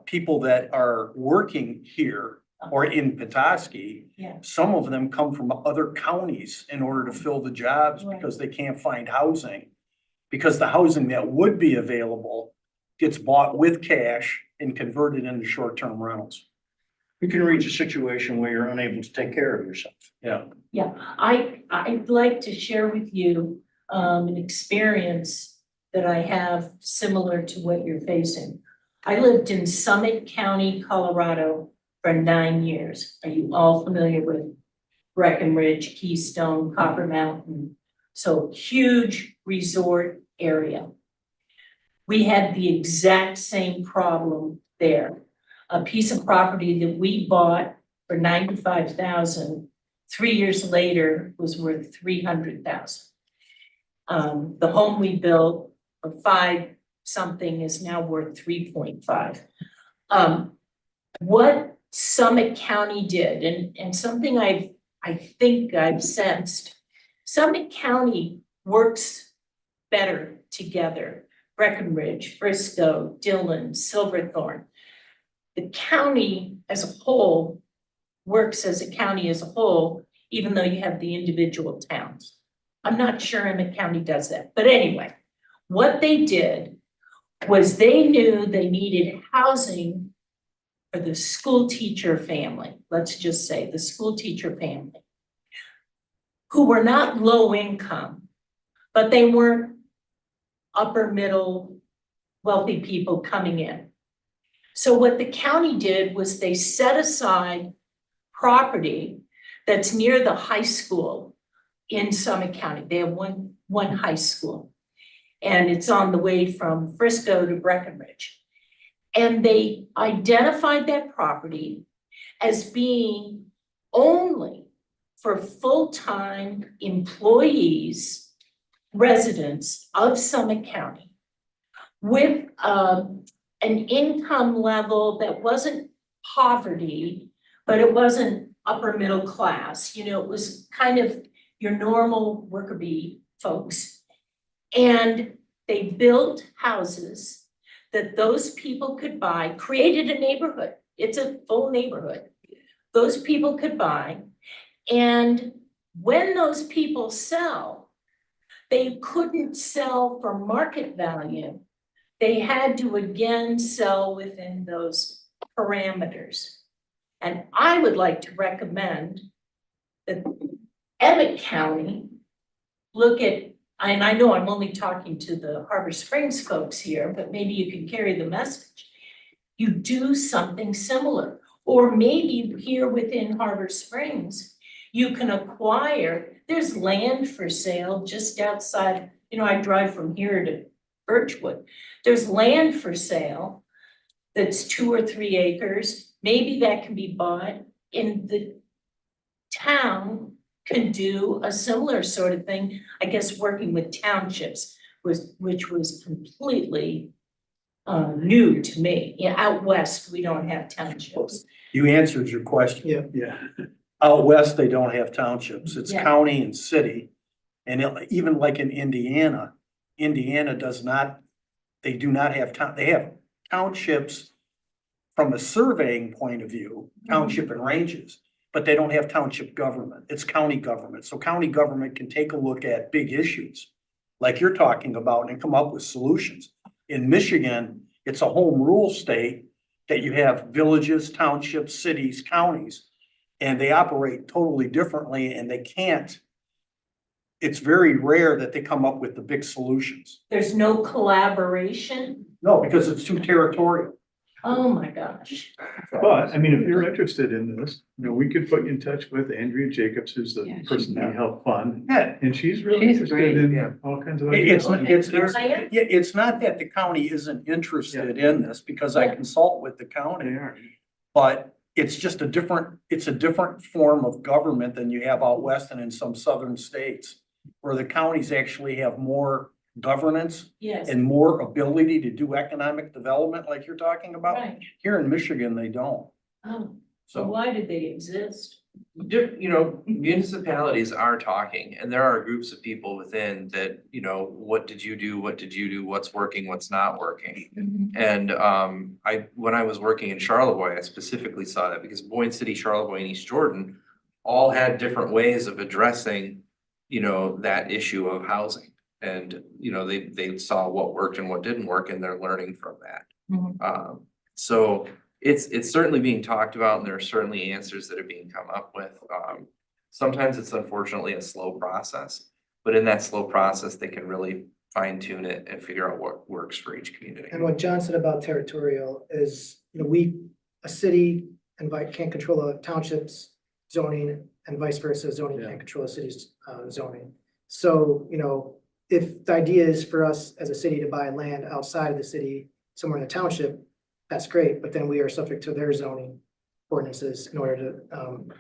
people that are working here or in Petoskey, Yeah. some of them come from other counties in order to fill the jobs Right. because they can't find housing. Because the housing that would be available gets bought with cash and converted into short-term rentals. You can reach a situation where you're unable to take care of yourself. Yeah. Yeah, I'd like to share with you an experience that I have similar to what you're facing. I lived in Summit County, Colorado for 9 years. Are you all familiar with Breckenridge, Keystone, Copper Mountain? So huge resort area. We had the exact same problem there. A piece of property that we bought for $95,000, 3 years later was worth $300,000. The home we built for 5 something is now worth 3.5. What Summit County did, and something I think I've sensed, Summit County works better together. Breckenridge, Frisco, Dillon, Silverthorne. The county as a whole works as a county as a whole, even though you have the individual towns. I'm not sure Emmett County does that, but anyway, what they did was they knew they needed housing for the school teacher family, let's just say the school teacher family, who were not low income, but they weren't upper middle wealthy people coming in. So what the county did was they set aside property that's near the high school in Summit County. They have one high school. And it's on the way from Frisco to Breckenridge. And they identified that property as being only for full-time employees, residents of Summit County with an income level that wasn't poverty, but it wasn't upper middle class. You know, it was kind of your normal worker bee folks. And they built houses that those people could buy, created a neighborhood. It's a full neighborhood. Those people could buy. And when those people sell, they couldn't sell for market value. They had to again sell within those parameters. And I would like to recommend that Emmett County look at, and I know I'm only talking to the Harbor Springs folks here, but maybe you can carry the message. You do something similar, or maybe here within Harbor Springs, you can acquire, there's land for sale just outside, you know, I drive from here to Birchwood. There's land for sale that's 2 or 3 acres. Maybe that can be bought in the town. Can do a similar sort of thing, I guess, working with townships which was completely new to me. Yeah, out west, we don't have townships. You answered your question. Yeah. Yeah. Out west, they don't have townships. It's Yeah. county and city. And even like in Indiana, Indiana does not, they do not have they have townships from a surveying point of view, township and ranges, but they don't have township government. It's county government. So county government can take a look at big issues like you're talking about and come up with solutions. In Michigan, it's a home rule state that you have villages, townships, cities, counties, and they operate totally differently and they can't. It's very rare that they come up with the big solutions. There's no collaboration. No, because it's too territorial. Oh my gosh. But, I mean, if you're interested in this, you know, we could put you in touch with Andrea Jacobs, who's Yeah, the she's person we great. help fund. Yeah. And she's really She's interested great, in yeah. all kinds of It's, ideas. it's not that the county isn't interested in this because I Yeah. consult with the They county, are. but it's just a different form of government than you have out west and in some southern states where the counties actually have more governance Yes, and more ability to do economic development like you're talking about. right. Here in Michigan, they don't. Oh, so So why did they exist? You know, municipalities are talking, and there are groups of people within that, you know, what did you do? What did you do? What's working? What's not working? And when I was working in Charlevoix, I specifically saw that because Boyne City, Charlevoix, and East Jordan all had different ways of addressing, you know, that issue of housing. And, you know, they saw what worked and what didn't work, and they're learning from that. Mhm. So it's certainly being talked about, and there are certainly answers that are being come up with. Sometimes it's unfortunately a slow process, but in that slow process, they can really fine tune it and figure out what works for each community. And what John said about territorial is, you know, a city can't control a township's zoning and vice versa, zoning can't control a city's zoning. So, you know, if the idea is for us as a city to buy land outside of the city, somewhere in the township, that's great, but then we are subject to their zoning ordinances in order to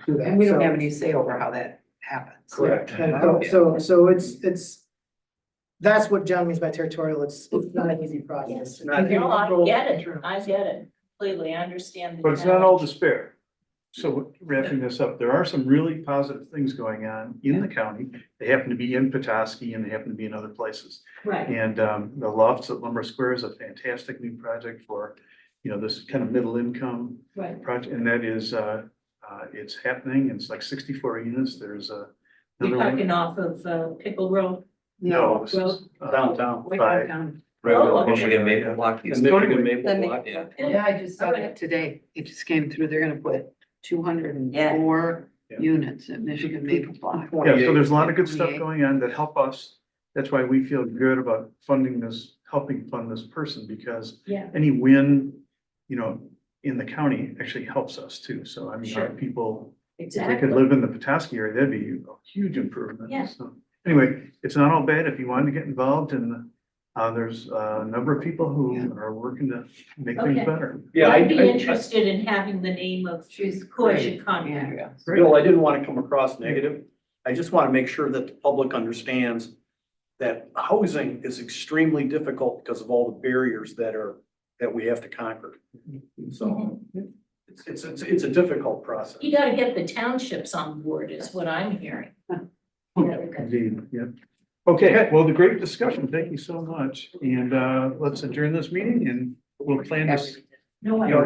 do that. And we don't So- have any say over how that happens. Correct. And so it's, that's what John means by territorial. It's not an easy process. No, I get it, completely, I understand. the But it's not all challenge. despair. So wrapping this up, there are some really positive things going on in the county. They happen to be in Petoskey and they happen to be in other places. Right, And the lofts at Lumber Square is a fantastic new project for, you know, this kind of middle income right. project. And that is, it's happening. It's like 64 units. There's You're another one. talking off of Pickle Road. No, this is, Downtown. Way by- down. Oh, okay. Michigan Maple Block. And Michigan Maple yeah. Yeah, I just saw Okay. that today. It just came through. They're gonna put 204 Yeah. units at Michigan Maple Block. Yeah, so there's a lot of good stuff 28. going on that help us. That's why we feel good about funding this, helping fund this person, because Yeah. any win you know, in the county actually helps us too. So I mean, our Sure. people, if they Exactly. could live in the Petoskey area, that'd be a huge improvement. Yeah. So anyway, it's not all bad if you wanted to get involved and there's a number of people who are working to make things Okay. better. Yeah, I'd be interested in having the name of She's Coalition great, Contact. Andrea. Bill, I didn't want to come across negative. I just want to make sure that the public understands that housing is extremely difficult because of all the barriers that we have to conquer. So it's a difficult process. You gotta get the townships on board is what I'm hearing. Indeed, yeah. Okay, well, the great discussion. Thank you so much. And let's adjourn this meeting and we'll plan this. No, I You already